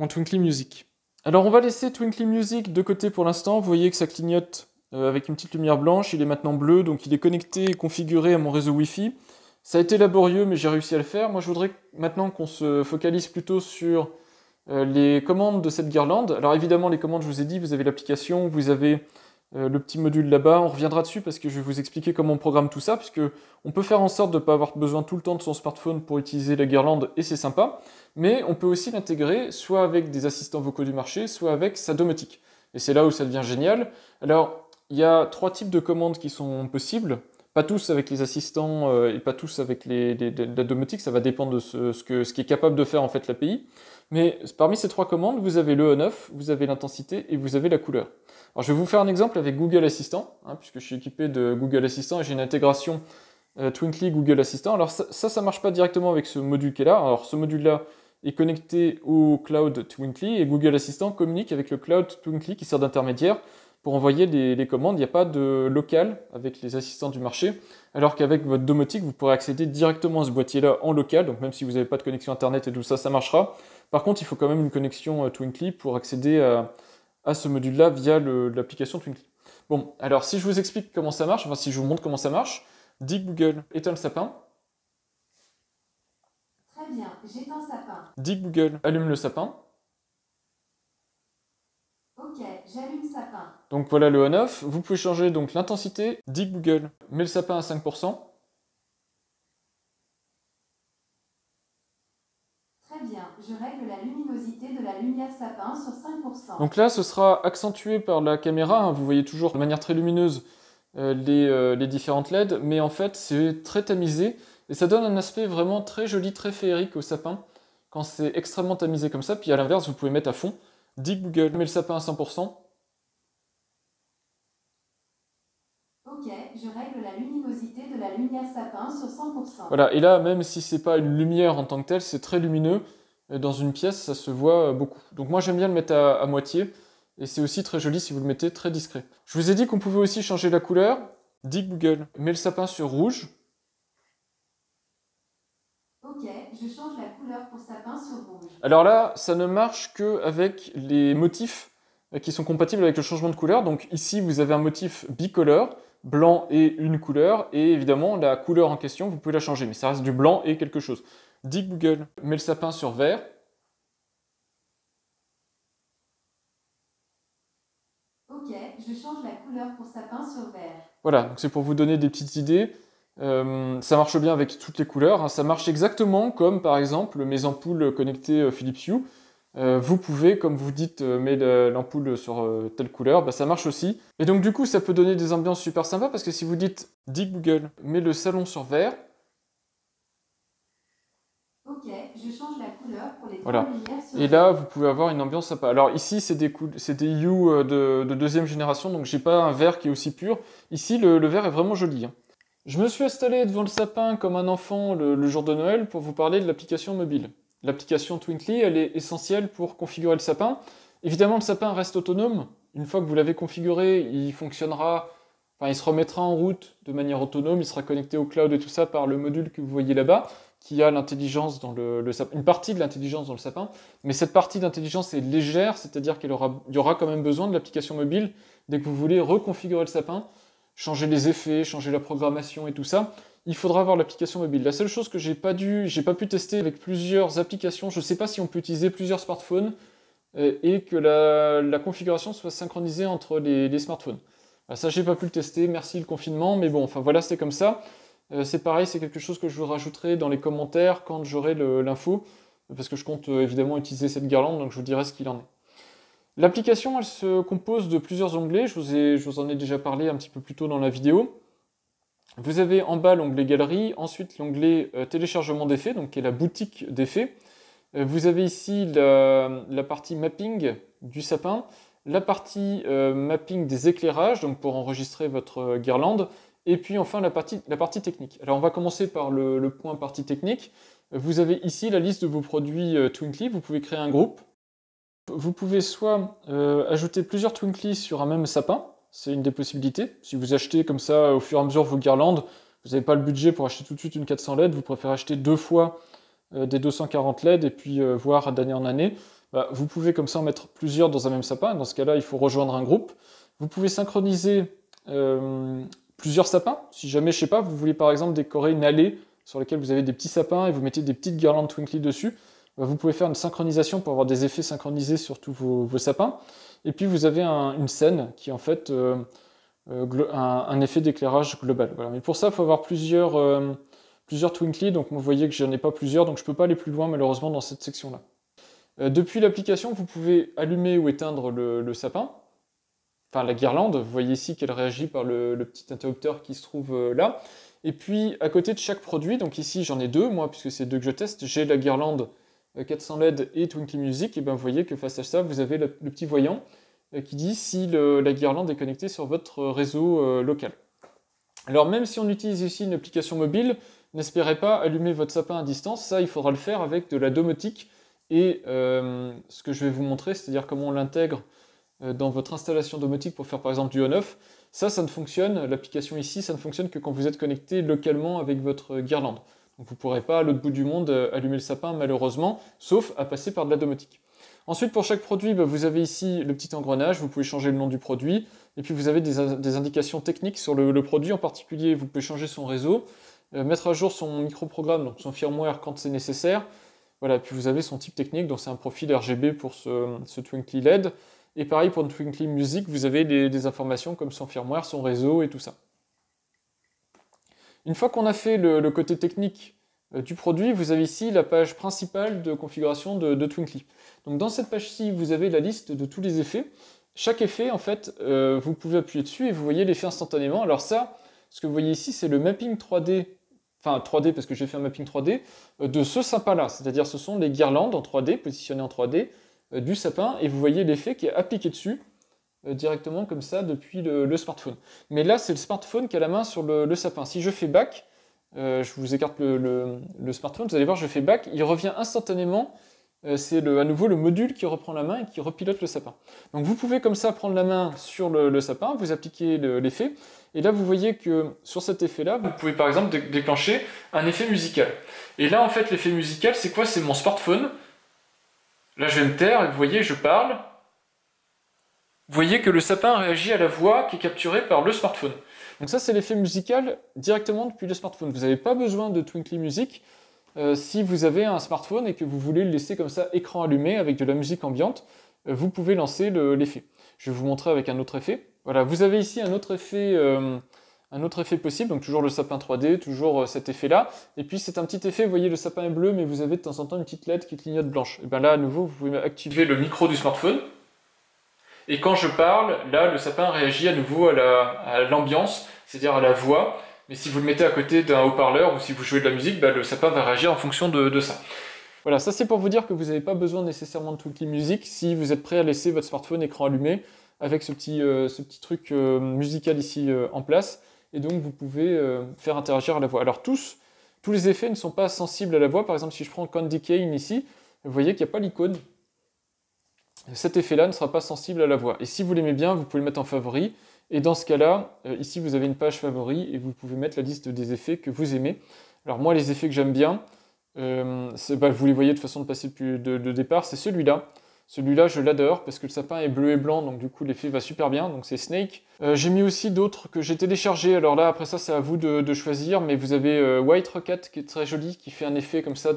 Twinkly Music. Alors on va laisser Twinkly Music de côté pour l'instant. Vous voyez que ça clignote avec une petite lumière blanche. Il est maintenant bleu, donc il est connecté et configuré à mon réseau Wi-Fi. Ça a été laborieux, mais j'ai réussi à le faire. Moi, je voudrais maintenant qu'on se focalise plutôt sur les commandes de cette guirlande. Alors évidemment, les commandes, je vous ai dit, vous avez l'application, vous avez le petit module là-bas. On reviendra dessus parce que je vais vous expliquer comment on programme tout ça, puisque on peut faire en sorte de ne pas avoir besoin tout le temps de son smartphone pour utiliser la guirlande, et c'est sympa. Mais on peut aussi l'intégrer soit avec des assistants vocaux du marché, soit avec sa domotique. Et c'est là où ça devient génial. Alors, il y a 3 types de commandes qui sont possibles. Pas tous avec les assistants et pas tous avec la domotique, ça va dépendre de ce qui est capable de faire en fait l'API. Mais parmi ces 3 commandes, vous avez le on-off, vous avez l'intensité et vous avez la couleur. Alors je vais vous faire un exemple avec Google Assistant, puisque je suis équipé de Google Assistant et j'ai une intégration Twinkly Google Assistant. Alors ça marche pas directement avec ce module qui est là. Alors ce module-là est connecté au cloud Twinkly et Google Assistant communique avec le cloud Twinkly qui sert d'intermédiaire pour envoyer les commandes. Il n'y a pas de local avec les assistants du marché, alors qu'avec votre domotique, vous pourrez accéder directement à ce boîtier-là en local, donc même si vous n'avez pas de connexion Internet et tout ça, ça marchera. Par contre, il faut quand même une connexion Twinkly pour accéder à ce module-là via l'application Twinkly. Bon, alors si je vous explique comment ça marche, enfin si je vous montre comment ça marche, dis Google, éteins le sapin. Très bien, j'éteins le sapin. Dis Google, allume le sapin. Ok, j'allume le sapin. Donc voilà le on-off. Vous pouvez changer donc l'intensité. Dis Google, mets le sapin à 5%. Très bien, je règle la luminosité de la lumière sapin sur 5%. Donc là, ce sera accentué par la caméra. Vous voyez toujours de manière très lumineuse les différentes LED, mais en fait, c'est très tamisé et ça donne un aspect vraiment très joli, très féerique au sapin quand c'est extrêmement tamisé comme ça. Puis à l'inverse, vous pouvez mettre à fond. Dis Google, mets le sapin à 100%. Ok, je règle la luminosité de la lumière sapin sur 100%. Voilà, et là, même si c'est pas une lumière en tant que telle, c'est très lumineux. Dans une pièce, ça se voit beaucoup. Donc moi, j'aime bien le mettre à moitié. Et c'est aussi très joli si vous le mettez très discret. Je vous ai dit qu'on pouvait aussi changer la couleur. Dis Google, mets le sapin sur rouge. Ok, je change la couleur pour sapin sur rouge. Alors là, ça ne marche qu'avec les motifs qui sont compatibles avec le changement de couleur. Donc ici, vous avez un motif bicolore, blanc et une couleur. Et évidemment, la couleur en question, vous pouvez la changer. Mais ça reste du blanc et quelque chose. Dis Google, mets le sapin sur vert. Ok, je change la couleur pour sapin sur vert. Voilà, donc c'est pour vous donner des petites idées. Ça marche bien avec toutes les couleurs. Ça marche exactement comme, par exemple, mes ampoules connectées Philips Hue. Vous pouvez, comme vous dites, mettre l'ampoule sur telle couleur, ça marche aussi. Et donc du coup, ça peut donner des ambiances super sympas, parce que si vous dites, dis Google, mets le salon sur vert. Ok, je change la couleur pour les Voilà. lumières sur Et là, vous pouvez avoir une ambiance sympa. Alors ici, c'est des Hue de deuxième génération, donc j'ai pas un vert qui est aussi pur. Ici, le vert est vraiment joli. Je me suis installé devant le sapin comme un enfant le jour de Noël pour vous parler de l'application mobile. L'application Twinkly, elle est essentielle pour configurer le sapin. Évidemment, le sapin reste autonome. Une fois que vous l'avez configuré, il fonctionnera, il se remettra en route de manière autonome, il sera connecté au cloud et tout ça par le module que vous voyez là-bas, qui a l'intelligence dans le sapin, une partie de l'intelligence dans le sapin. Mais cette partie d'intelligence est légère, c'est-à-dire qu'il y aura quand même besoin de l'application mobile dès que vous voulez reconfigurer le sapin, changer les effets, changer la programmation et tout ça, il faudra avoir l'application mobile. La seule chose que j'ai pas pu tester avec plusieurs applications, je ne sais pas si on peut utiliser plusieurs smartphones et que la configuration soit synchronisée entre les smartphones. Ça, j'ai pas pu le tester, merci le confinement, mais bon, enfin voilà, c'est comme ça. C'est pareil, c'est quelque chose que je vous rajouterai dans les commentaires quand j'aurai l'info, parce que je compte évidemment utiliser cette guirlande, donc je vous dirai ce qu'il en est. L'application, elle se compose de plusieurs onglets, je vous en ai déjà parlé un petit peu plus tôt dans la vidéo. Vous avez en bas l'onglet Galerie, ensuite l'onglet Téléchargement d'effets, donc qui est la boutique d'effets. Vous avez ici la partie mapping du sapin, la partie mapping des éclairages, donc pour enregistrer votre guirlande, et puis enfin la partie technique. Alors on va commencer par le point partie technique. Vous avez ici la liste de vos produits Twinkly, vous pouvez créer un groupe. Vous pouvez soit ajouter plusieurs Twinkly sur un même sapin, c'est une des possibilités. Si vous achetez comme ça au fur et à mesure vos guirlandes, vous n'avez pas le budget pour acheter tout de suite une 400 LED, vous préférez acheter 2 fois des 240 LED et puis voir d'année en année, vous pouvez comme ça en mettre plusieurs dans un même sapin. Dans ce cas-là, il faut rejoindre un groupe. Vous pouvez synchroniser plusieurs sapins. Si jamais, je sais pas, vous voulez par exemple décorer une allée sur laquelle vous avez des petits sapins et vous mettez des petites guirlandes Twinkly dessus, vous pouvez faire une synchronisation pour avoir des effets synchronisés sur tous vos sapins. Et puis vous avez une scène qui est en fait un effet d'éclairage global. Voilà. Mais pour ça, il faut avoir plusieurs Twinkly, donc vous voyez que j'en ai pas plusieurs, donc je peux pas aller plus loin malheureusement dans cette section-là. Depuis l'application, vous pouvez allumer ou éteindre le sapin, enfin la guirlande, vous voyez ici qu'elle réagit par le petit interrupteur qui se trouve là. Et puis à côté de chaque produit, donc ici j'en ai deux, moi, puisque c'est deux que je teste, j'ai la guirlande 400 LED et Twinkly Music, et bien vous voyez que face à ça, vous avez le petit voyant qui dit si la guirlande est connectée sur votre réseau local. Alors même si on utilise ici une application mobile, n'espérez pas allumer votre sapin à distance, ça il faudra le faire avec de la domotique et ce que je vais vous montrer, c'est-à-dire comment on l'intègre dans votre installation domotique pour faire par exemple du on-off. Ça ne fonctionne, l'application ici, ça ne fonctionne que quand vous êtes connecté localement avec votre guirlande. Donc vous ne pourrez pas à l'autre bout du monde allumer le sapin malheureusement, sauf à passer par de la domotique. Ensuite pour chaque produit, vous avez ici le petit engrenage, vous pouvez changer le nom du produit, et puis vous avez des indications techniques sur le produit en particulier, vous pouvez changer son réseau, mettre à jour son microprogramme, donc son firmware quand c'est nécessaire. Voilà, puis vous avez son type technique, donc c'est un profil RGB pour ce Twinkly LED. Et pareil pour le Twinkly Music, vous avez des informations comme son firmware, son réseau et tout ça. Une fois qu'on a fait le côté technique du produit, vous avez ici la page principale de configuration de Twinkly. Donc dans cette page-ci, vous avez la liste de tous les effets. Chaque effet, en fait, vous pouvez appuyer dessus et vous voyez l'effet instantanément. Alors ça, ce que vous voyez ici, c'est le mapping 3D, enfin 3D parce que j'ai fait un mapping 3D, de ce sapin-là. C'est-à-dire ce sont les guirlandes en 3D, positionnées en 3D, du sapin, et vous voyez l'effet qui est appliqué dessus, directement comme ça depuis le smartphone. Mais là, c'est le smartphone qui a la main sur le sapin. Si je fais back, je vous écarte le smartphone, vous allez voir, je fais back, il revient instantanément. C'est à nouveau le module qui reprend la main et qui repilote le sapin. Donc vous pouvez comme ça prendre la main sur le sapin, vous appliquez l'effet, et là vous voyez que sur cet effet-là, vous pouvez par exemple déclencher un effet musical. Et là en fait l'effet musical c'est quoi? C'est mon smartphone. Là je vais me taire et vous voyez je parle. Vous voyez que le sapin réagit à la voix qui est capturée par le smartphone. Donc ça c'est l'effet musical directement depuis le smartphone. Vous n'avez pas besoin de Twinkly Music. Si vous avez un smartphone et que vous voulez le laisser comme ça, écran allumé, avec de la musique ambiante, vous pouvez lancer l'effet. Je vais vous montrer avec un autre effet. Voilà, vous avez ici un autre effet possible, donc toujours le sapin 3D, toujours cet effet-là. Et puis c'est un petit effet, vous voyez le sapin est bleu, mais vous avez de temps en temps une petite LED qui clignote blanche. Et bien là, à nouveau, vous pouvez activer le micro du smartphone. Et quand je parle, là, le sapin réagit à nouveau à l'ambiance, c'est-à-dire à la voix. Mais si vous le mettez à côté d'un haut-parleur ou si vous jouez de la musique, le sapin va réagir en fonction de ça. Voilà, ça c'est pour vous dire que vous n'avez pas besoin nécessairement de Twinkly Music si vous êtes prêt à laisser votre smartphone écran allumé avec ce petit truc musical ici en place. Et donc vous pouvez faire interagir à la voix. Alors tous les effets ne sont pas sensibles à la voix. Par exemple, si je prends Candy Cane ici, vous voyez qu'il n'y a pas l'icône. Cet effet-là ne sera pas sensible à la voix. Et si vous l'aimez bien, vous pouvez le mettre en favori. Et dans ce cas-là, ici vous avez une page favori et vous pouvez mettre la liste des effets que vous aimez. Alors moi, les effets que j'aime bien, vous les voyez de façon de passer de départ, c'est celui-là. Celui-là, je l'adore parce que le sapin est bleu et blanc, donc du coup l'effet va super bien, donc c'est Snake. J'ai mis aussi d'autres que j'ai téléchargés, alors là, après ça, c'est à vous de choisir, mais vous avez White Rocket qui est très joli, qui fait un effet comme ça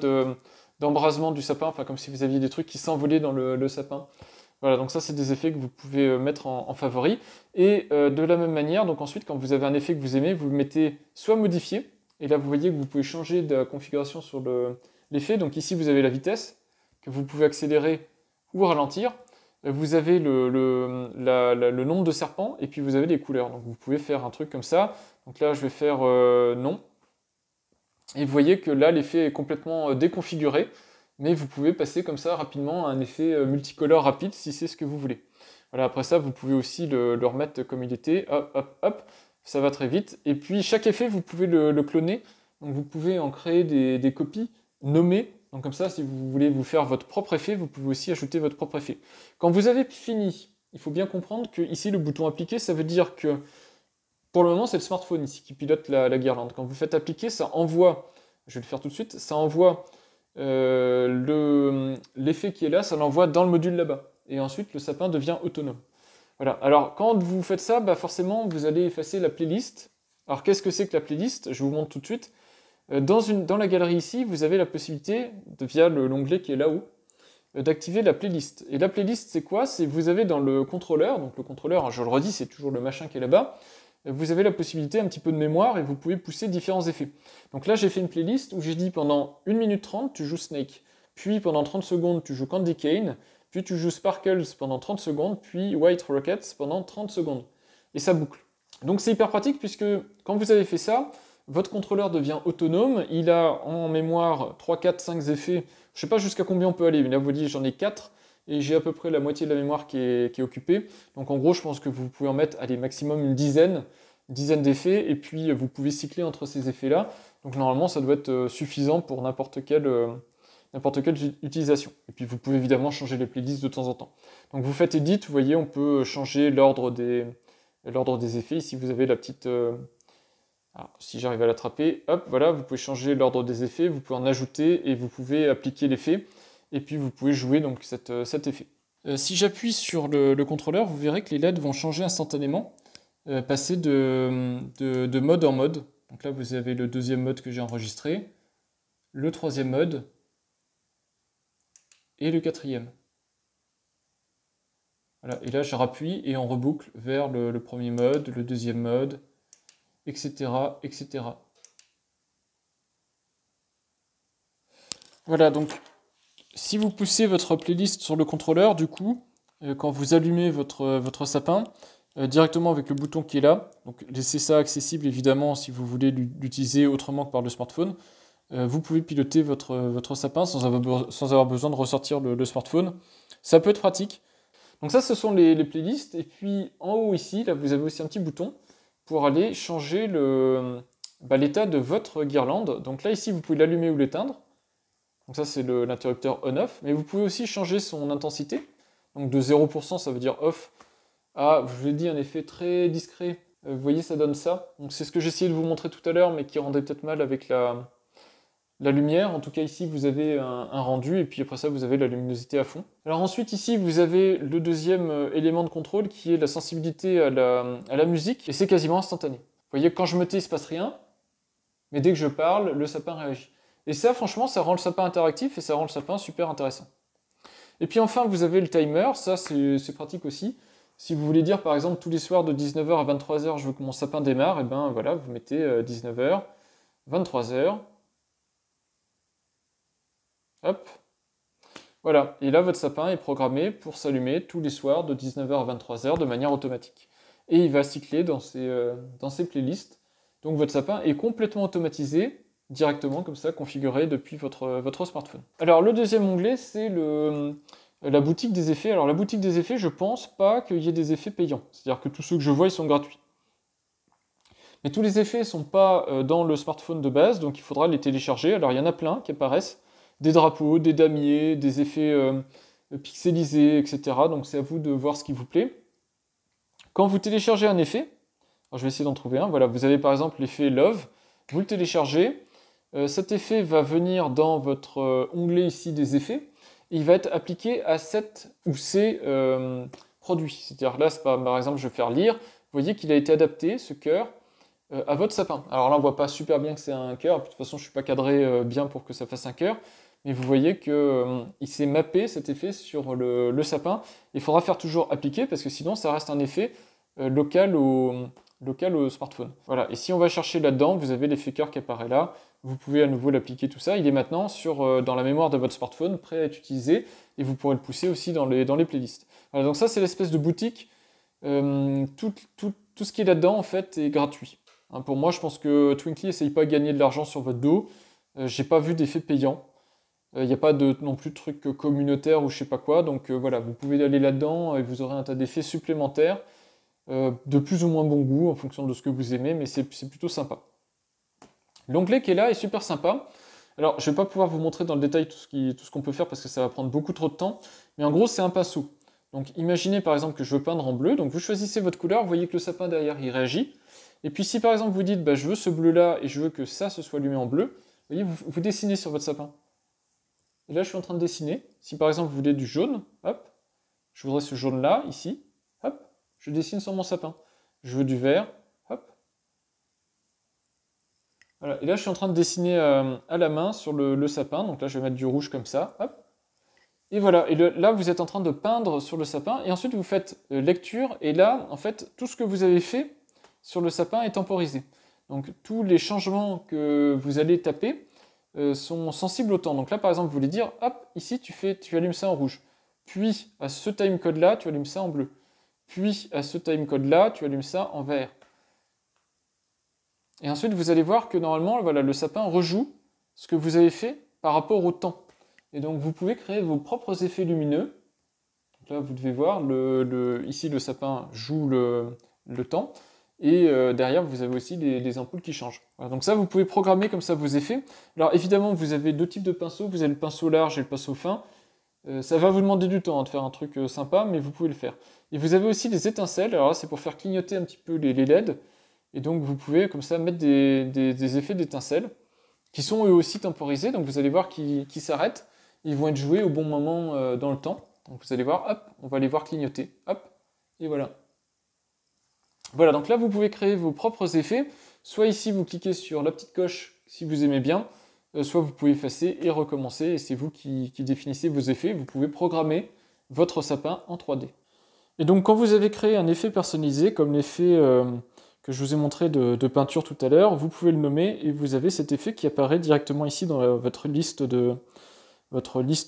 d'embrasement du sapin, enfin comme si vous aviez des trucs qui s'envolaient dans le sapin. Voilà, donc ça c'est des effets que vous pouvez mettre en favori. Et de la même manière, donc ensuite quand vous avez un effet que vous aimez, vous le mettez soit modifié, et là vous voyez que vous pouvez changer de la configuration sur l'effet. Donc ici vous avez la vitesse, que vous pouvez accélérer ou ralentir. Vous avez le nombre de serpents, et puis vous avez les couleurs. Donc vous pouvez faire un truc comme ça. Donc là je vais faire non. Et vous voyez que là l'effet est complètement déconfiguré. Mais vous pouvez passer comme ça rapidement à un effet multicolore rapide si c'est ce que vous voulez. Voilà, après ça, vous pouvez aussi le remettre comme il était, hop, hop, hop, ça va très vite. Et puis chaque effet, vous pouvez le cloner, donc vous pouvez en créer des copies nommées. Donc comme ça, si vous voulez vous faire votre propre effet, vous pouvez aussi ajouter votre propre effet. Quand vous avez fini, il faut bien comprendre que ici le bouton appliquer, ça veut dire que pour le moment, c'est le smartphone ici qui pilote la guirlande. Quand vous faites appliquer, ça envoie, je vais le faire tout de suite, ça envoie l'effet qui est là, ça l'envoie dans le module là-bas. Et ensuite, le sapin devient autonome. Voilà. Alors, quand vous faites ça, bah forcément, vous allez effacer la playlist. Alors, qu'est-ce que c'est que la playlist? Je vous montre tout de suite. Dans la galerie ici, vous avez la possibilité, via l'onglet qui est là-haut, d'activer la playlist. Et la playlist, c'est quoi? C'est vous avez dans le contrôleur, donc le contrôleur, je le redis, c'est toujours le machin qui est là-bas, vous avez la possibilité, un petit peu de mémoire, et vous pouvez pousser différents effets. Donc là, j'ai fait une playlist où j'ai dit pendant 1 minute 30, tu joues Snake, puis pendant 30 secondes, tu joues Candy Cane, puis tu joues Sparkles pendant 30 secondes, puis White Rockets pendant 30 secondes. Et ça boucle. Donc c'est hyper pratique, puisque quand vous avez fait ça, votre contrôleur devient autonome, il a en mémoire 3, 4, 5 effets, je sais pas jusqu'à combien on peut aller, mais là vous voyez j'en ai 4, et j'ai à peu près la moitié de la mémoire qui est occupée. Donc en gros, je pense que vous pouvez en mettre, allez, maximum une dizaine d'effets, et puis vous pouvez cycler entre ces effets-là. Donc normalement, ça doit être suffisant pour n'importe quelle utilisation. Et puis vous pouvez évidemment changer les playlists de temps en temps. Donc vous faites Edit, vous voyez, on peut changer l'ordre des effets. Ici, vous avez la petite... Alors, si j'arrive à l'attraper, hop, voilà, vous pouvez changer l'ordre des effets, vous pouvez en ajouter, et vous pouvez appliquer l'effet. Et puis vous pouvez jouer donc cet effet. Si j'appuie sur le contrôleur, vous verrez que les LED vont changer instantanément, passer de mode en mode. Donc là, vous avez le deuxième mode que j'ai enregistré, le troisième mode, et le quatrième. Voilà, et là, je rappuie et on reboucle vers le premier mode, le deuxième mode, etc., etc. Voilà, donc si vous poussez votre playlist sur le contrôleur, du coup, quand vous allumez votre sapin, directement avec le bouton qui est là, donc laissez ça accessible évidemment si vous voulez l'utiliser autrement que par le smartphone, vous pouvez piloter votre sapin sans avoir besoin de ressortir le smartphone. Ça peut être pratique. Donc ça, ce sont les playlists. Et puis en haut ici, là, vous avez aussi un petit bouton pour aller changer l'état de votre guirlande. Donc là, ici, vous pouvez l'allumer ou l'éteindre. Donc ça, c'est l'interrupteur on-off. Mais vous pouvez aussi changer son intensité. Donc de 0%, ça veut dire off, à, je vous l'ai dit, un effet très discret. Vous voyez, ça donne ça. Donc c'est ce que j'essayais de vous montrer tout à l'heure, mais qui rendait peut-être mal avec la lumière. En tout cas, ici, vous avez un rendu, et puis après ça, vous avez la luminosité à fond. Alors ensuite, ici, vous avez le deuxième élément de contrôle, qui est la sensibilité à la musique, et c'est quasiment instantané. Vous voyez, quand je me tais, il ne se passe rien, mais dès que je parle, le sapin réagit. Et ça, franchement, ça rend le sapin interactif, et ça rend le sapin super intéressant. Et puis enfin, vous avez le timer, ça c'est pratique aussi. Si vous voulez dire, par exemple, tous les soirs de 19h à 23h, je veux que mon sapin démarre, et ben voilà, vous mettez 19h, 23h, hop, voilà. Et là, votre sapin est programmé pour s'allumer tous les soirs de 19h à 23h de manière automatique. Et il va cycler dans ces playlists. Donc votre sapin est complètement automatisé, directement comme ça, configuré depuis votre smartphone. Alors le deuxième onglet, c'est la boutique des effets. Alors la boutique des effets, je pense pas qu'il y ait des effets payants. C'est-à-dire que tous ceux que je vois, ils sont gratuits. Mais tous les effets ne sont pas dans le smartphone de base, donc il faudra les télécharger. Alors il y en a plein qui apparaissent. Des drapeaux, des damiers, des effets pixelisés, etc. Donc c'est à vous de voir ce qui vous plaît. Quand vous téléchargez un effet, alors je vais essayer d'en trouver un, voilà, vous avez par exemple l'effet Love, vous le téléchargez, cet effet va venir dans votre onglet ici des effets, et il va être appliqué à cette ou ces produits. C'est-à-dire là, par exemple, je vais faire lire, vous voyez qu'il a été adapté, ce cœur, à votre sapin. Alors là, on voit pas super bien que c'est un cœur, de toute façon, je suis pas cadré bien pour que ça fasse un cœur, mais vous voyez que il s'est mappé cet effet sur le sapin. Il faudra faire toujours appliquer parce que sinon ça reste un effet local au smartphone. Voilà, et si on va chercher là-dedans, vous avez l'effet cœur qui apparaît là, vous pouvez à nouveau l'appliquer tout ça, il est maintenant dans la mémoire de votre smartphone, prêt à être utilisé, et vous pourrez le pousser aussi dans les playlists. Voilà, donc ça c'est l'espèce de boutique, tout ce qui est là-dedans en fait est gratuit. Hein, pour moi je pense que Twinkly n'essaye pas de gagner de l'argent sur votre dos, j'ai pas vu d'effet payant, il n'y a pas non plus de trucs communautaires ou je sais pas quoi, donc voilà, vous pouvez aller là-dedans et vous aurez un tas d'effets supplémentaires, de plus ou moins bon goût en fonction de ce que vous aimez, mais c'est plutôt sympa. L'onglet qui est là est super sympa. Alors, je ne vais pas pouvoir vous montrer dans le détail tout ce qu'on peut faire parce que ça va prendre beaucoup trop de temps, mais en gros, c'est un pinceau. Donc, imaginez par exemple que je veux peindre en bleu, donc vous choisissez votre couleur, vous voyez que le sapin derrière, il réagit. Et puis, si par exemple vous dites, bah, je veux ce bleu-là et je veux que ça se soit allumé en bleu, vous voyez, vous dessinez sur votre sapin. Et là, je suis en train de dessiner. Si par exemple vous voulez du jaune, hop, je voudrais ce jaune-là, ici, hop, je dessine sur mon sapin. Je veux du vert, hop. Voilà. Et là, je suis en train de dessiner à la main sur le sapin. Donc là, je vais mettre du rouge comme ça, hop. Et voilà. Et là, vous êtes en train de peindre sur le sapin. Et ensuite, vous faites lecture. Et là, en fait, tout ce que vous avez fait sur le sapin est temporisé. Donc tous les changements que vous allez taper sont sensibles au temps. Donc là, par exemple, vous voulez dire, hop, ici, tu allumes ça en rouge. Puis, à ce timecode-là, tu allumes ça en bleu. Puis, à ce timecode-là, tu allumes ça en vert. Et ensuite, vous allez voir que normalement, voilà, le sapin rejoue ce que vous avez fait par rapport au temps. Et donc, vous pouvez créer vos propres effets lumineux. Donc là, vous devez voir, ici, le sapin joue le temps. Et derrière, vous avez aussi des ampoules qui changent. Voilà, donc ça, vous pouvez programmer comme ça vos effets. Alors évidemment, vous avez deux types de pinceaux. Vous avez le pinceau large et le pinceau fin. Ça va vous demander du temps de faire un truc sympa, mais vous pouvez le faire. Et vous avez aussi des étincelles. Alors là, c'est pour faire clignoter un petit peu les LED. Et donc, vous pouvez comme ça mettre des effets d'étincelles qui sont eux aussi temporisés. Donc, vous allez voir qu'ils s'arrêtent. Ils vont être joués au bon moment dans le temps. Donc, vous allez voir, hop, on va les voir clignoter. Hop, et voilà. Voilà, donc là, vous pouvez créer vos propres effets. Soit ici, vous cliquez sur la petite coche si vous aimez bien. Soit vous pouvez effacer et recommencer. Et c'est vous qui définissez vos effets. Vous pouvez programmer votre sapin en 3D. Et donc, quand vous avez créé un effet personnalisé, comme l'effet que je vous ai montré de peinture tout à l'heure, vous pouvez le nommer et vous avez cet effet qui apparaît directement ici dans votre liste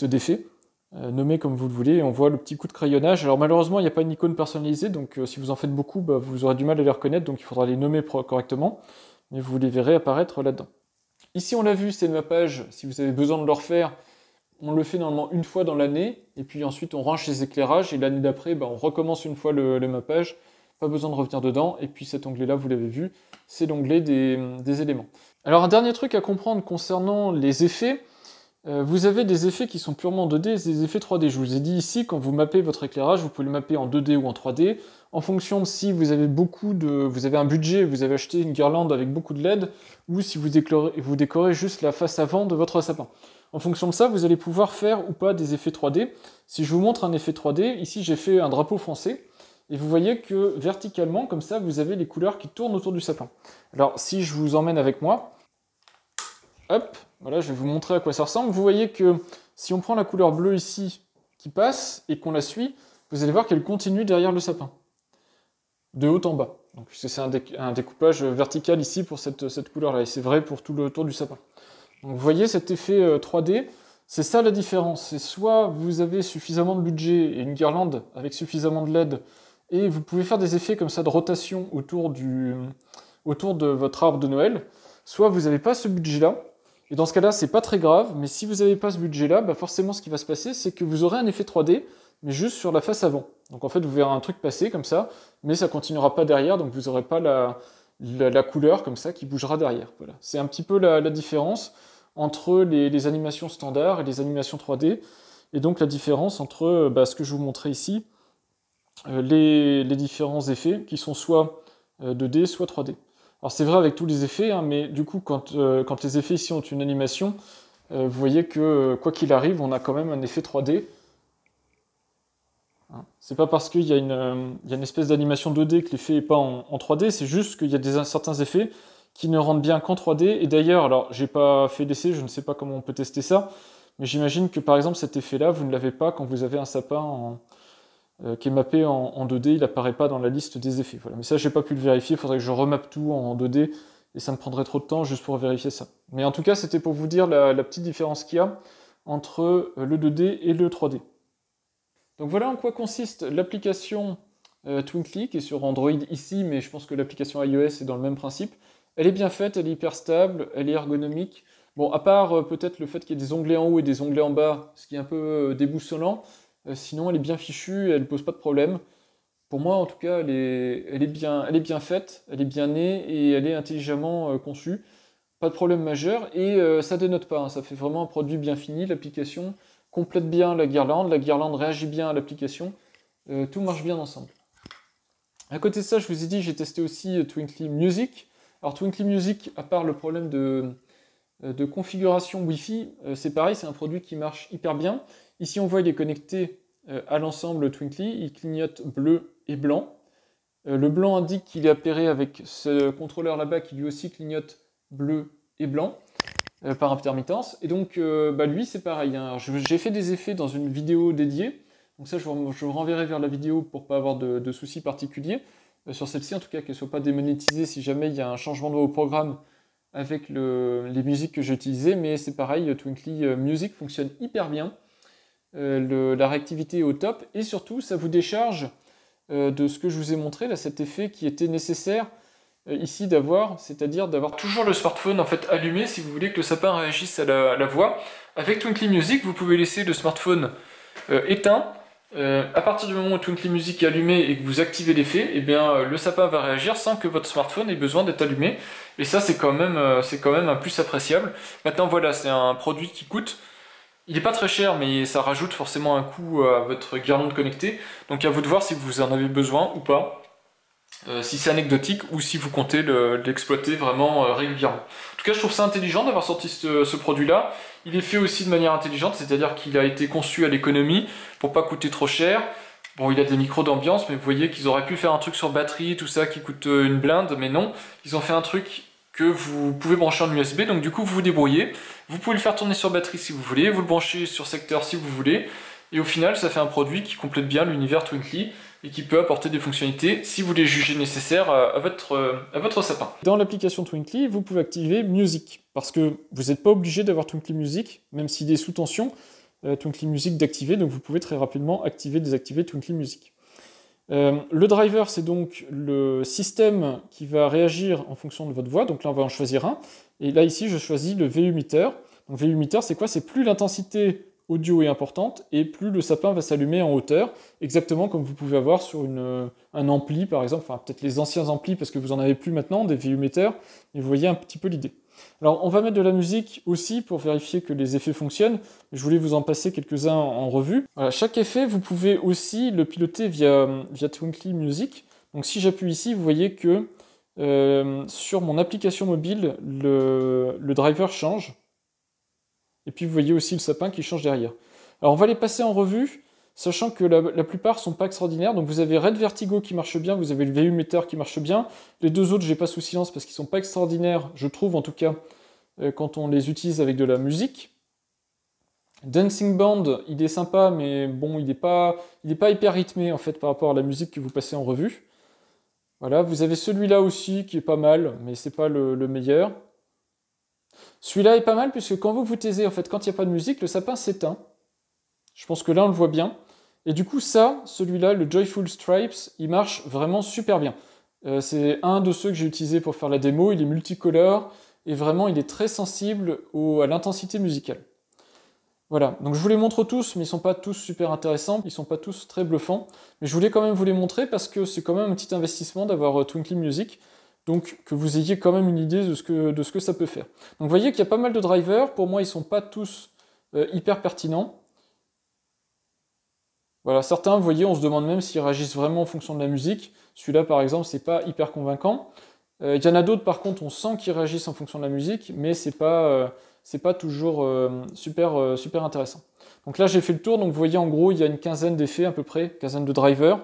d'effets. Nommé comme vous le voulez, et on voit le petit coup de crayonnage. Alors malheureusement, il n'y a pas une icône personnalisée, donc si vous en faites beaucoup, bah, vous aurez du mal à les reconnaître, donc il faudra les nommer correctement, mais vous les verrez apparaître là-dedans. Ici, on l'a vu, c'est le mappage. Si vous avez besoin de le refaire, on le fait normalement une fois dans l'année, et puis ensuite on range les éclairages, et l'année d'après, bah, on recommence une fois le mappage. Pas besoin de revenir dedans, et puis cet onglet-là, vous l'avez vu, c'est l'onglet des éléments. Alors un dernier truc à comprendre concernant les effets, vous avez des effets qui sont purement 2D et des effets 3D. Je vous ai dit ici, quand vous mappez votre éclairage, vous pouvez le mapper en 2D ou en 3D, en fonction de si vous avez vous avez un budget, vous avez acheté une guirlande avec beaucoup de LED, ou si vous décorez juste la face avant de votre sapin. En fonction de ça, vous allez pouvoir faire ou pas des effets 3D. Si je vous montre un effet 3D, ici j'ai fait un drapeau français, et vous voyez que verticalement, comme ça, vous avez les couleurs qui tournent autour du sapin. Alors si je vous emmène avec moi, hop, voilà, je vais vous montrer à quoi ça ressemble. Vous voyez que si on prend la couleur bleue ici, qui passe, et qu'on la suit, vous allez voir qu'elle continue derrière le sapin, de haut en bas. Donc c'est un découpage vertical ici pour cette couleur-là, et c'est vrai pour tout le tour du sapin. Donc vous voyez cet effet 3D, c'est ça la différence. C'est soit vous avez suffisamment de budget et une guirlande avec suffisamment de LED, et vous pouvez faire des effets comme ça de rotation autour de votre arbre de Noël, soit vous n'avez pas ce budget-là. Et dans ce cas-là, c'est pas très grave, mais si vous n'avez pas ce budget-là, bah forcément ce qui va se passer, c'est que vous aurez un effet 3D, mais juste sur la face avant. Donc en fait, vous verrez un truc passer comme ça, mais ça continuera pas derrière, donc vous n'aurez pas la couleur comme ça qui bougera derrière. Voilà. C'est un petit peu la différence entre les animations standards et les animations 3D, et donc la différence entre ce que je vous montrais ici, les différents effets qui sont soit 2D, soit 3D. Alors c'est vrai avec tous les effets, hein, mais du coup quand les effets ici ont une animation, vous voyez que quoi qu'il arrive, on a quand même un effet 3D. Hein. C'est pas parce qu'il y a une espèce d'animation 2D que l'effet n'est pas en 3D, c'est juste qu'il y a certains effets qui ne rendent bien qu'en 3D. Et d'ailleurs, alors j'ai pas fait d'essai, je ne sais pas comment on peut tester ça, Mais j'imagine que par exemple cet effet-là, vous ne l'avez pas quand vous avez un sapin qui est mappé en 2D, il n'apparaît pas dans la liste des effets. Voilà. Mais ça, j'ai pas pu le vérifier, il faudrait que je remappe tout en 2D, et ça me prendrait trop de temps juste pour vérifier ça. Mais en tout cas, c'était pour vous dire la petite différence qu'il y a entre le 2D et le 3D. Donc voilà en quoi consiste l'application Twinkly, qui est sur Android ici, mais je pense que l'application iOS est dans le même principe. Elle est bien faite, elle est hyper stable, elle est ergonomique. Bon, à part peut-être le fait qu'il y ait des onglets en haut et des onglets en bas, ce qui est un peu déboussolant, sinon elle est bien fichue, elle ne pose pas de problème. Pour moi, en tout cas, elle est bien faite, elle est bien née et elle est intelligemment conçue. Pas de problème majeur et ça dénote pas, hein, ça fait vraiment un produit bien fini. L'application complète bien la guirlande réagit bien à l'application, tout marche bien ensemble. À côté de ça, je vous ai dit, j'ai testé aussi Twinkly Music. Alors Twinkly Music, à part le problème de configuration Wi-Fi, c'est pareil, c'est un produit qui marche hyper bien. Ici, on voit il est connecté à l'ensemble Twinkly, il clignote bleu et blanc. Le blanc indique qu'il est appairé avec ce contrôleur là-bas qui lui aussi clignote bleu et blanc par intermittence. Et donc, lui, c'est pareil, hein. J'ai fait des effets dans une vidéo dédiée. Donc ça, je vous renverrai vers la vidéo pour pas avoir de soucis particuliers. Sur celle-ci, en tout cas, qu'elle ne soit pas démonétisée si jamais il y a un changement de au programme avec les musiques que j'ai utilisées. Mais c'est pareil, Twinkly Music fonctionne hyper bien. La réactivité est au top. Et surtout, ça vous décharge de ce que je vous ai montré, là, cet effet qui était nécessaire ici d'avoir, c'est-à-dire d'avoir toujours le smartphone en fait allumé si vous voulez que le sapin réagisse à la voix. Avec Twinkly Music, vous pouvez laisser le smartphone éteint. À partir du moment où Twinkly Music est allumé et que vous activez l'effet, eh bien le sapin va réagir sans que votre smartphone ait besoin d'être allumé. Et ça, c'est quand même un plus appréciable. Maintenant, voilà, c'est un produit qui coûte. Il n'est pas très cher, mais ça rajoute forcément un coût à votre guirlande connectée. Donc à vous de voir si vous en avez besoin ou pas. Si c'est anecdotique ou si vous comptez l'exploiter vraiment régulièrement. En tout cas, je trouve ça intelligent d'avoir sorti ce produit-là. Il est fait aussi de manière intelligente, c'est-à-dire qu'il a été conçu à l'économie pour pas coûter trop cher. Bon, il a des micros d'ambiance, mais vous voyez qu'ils auraient pu faire un truc sur batterie, tout ça, qui coûte une blinde, mais non. Ils ont fait un truc que vous pouvez brancher en USB, donc du coup, vous vous débrouillez. Vous pouvez le faire tourner sur batterie si vous voulez, vous le branchez sur secteur si vous voulez. Et au final, ça fait un produit qui complète bien l'univers Twinkly et qui peut apporter des fonctionnalités si vous les jugez nécessaires à votre sapin. Dans l'application Twinkly, vous pouvez activer Music, parce que vous n'êtes pas obligé d'avoir Twinkly Music, même s'il est sous tension, Twinkly Music d'activer, donc vous pouvez très rapidement activer, désactiver Twinkly Music. Le driver, c'est donc le système qui va réagir en fonction de votre voix, donc là on va en choisir un, et là ici je choisis le VU meter. Donc VU meter, c'est quoi? C'est plus l'intensité audio est importante et plus le sapin va s'allumer en hauteur, exactement comme vous pouvez avoir sur un ampli par exemple, enfin peut-être les anciens amplis parce que vous en avez plus maintenant, des VU meter, mais vous voyez un petit peu l'idée. Alors on va mettre de la musique aussi pour vérifier que les effets fonctionnent, je voulais vous en passer quelques-uns en revue. Voilà, chaque effet, vous pouvez aussi le piloter via Twinkly Music, donc si j'appuie ici, vous voyez que sur mon application mobile, le driver change. Et puis vous voyez aussi le sapin qui change derrière. Alors on va les passer en revue, sachant que la plupart sont pas extraordinaires. Donc vous avez Red Vertigo qui marche bien, vous avez le VU Meter qui marche bien. Les deux autres, je les passe sous silence parce qu'ils sont pas extraordinaires, je trouve en tout cas, quand on les utilise avec de la musique. Dancing Band, il est sympa, mais bon, il est pas hyper rythmé en fait par rapport à la musique que vous passez en revue. Voilà, vous avez celui-là aussi qui est pas mal, mais c'est pas le meilleur. Celui-là est pas mal puisque quand vous taisez, en fait, quand il n'y a pas de musique, le sapin s'éteint. Je pense que là on le voit bien. Et du coup celui-là, le Joyful Stripes, il marche vraiment super bien. C'est un de ceux que j'ai utilisé pour faire la démo, il est multicolore et vraiment il est très sensible à l'intensité musicale. Voilà, donc je vous les montre tous, mais ils ne sont pas tous super intéressants, ils ne sont pas tous très bluffants, mais je voulais quand même vous les montrer parce que c'est quand même un petit investissement d'avoir Twinkly Music. Donc que vous ayez quand même une idée de ce que ça peut faire. Donc vous voyez qu'il y a pas mal de drivers, pour moi ils ne sont pas tous hyper pertinents. Voilà, certains, vous voyez, on se demande même s'ils réagissent vraiment en fonction de la musique. Celui-là par exemple, c'est pas hyper convaincant. Il y en a d'autres par contre, on sent qu'ils réagissent en fonction de la musique, mais c'est pas toujours super intéressant. Donc là j'ai fait le tour, donc vous voyez en gros il y a une quinzaine d'effets à peu près, une quinzaine de drivers.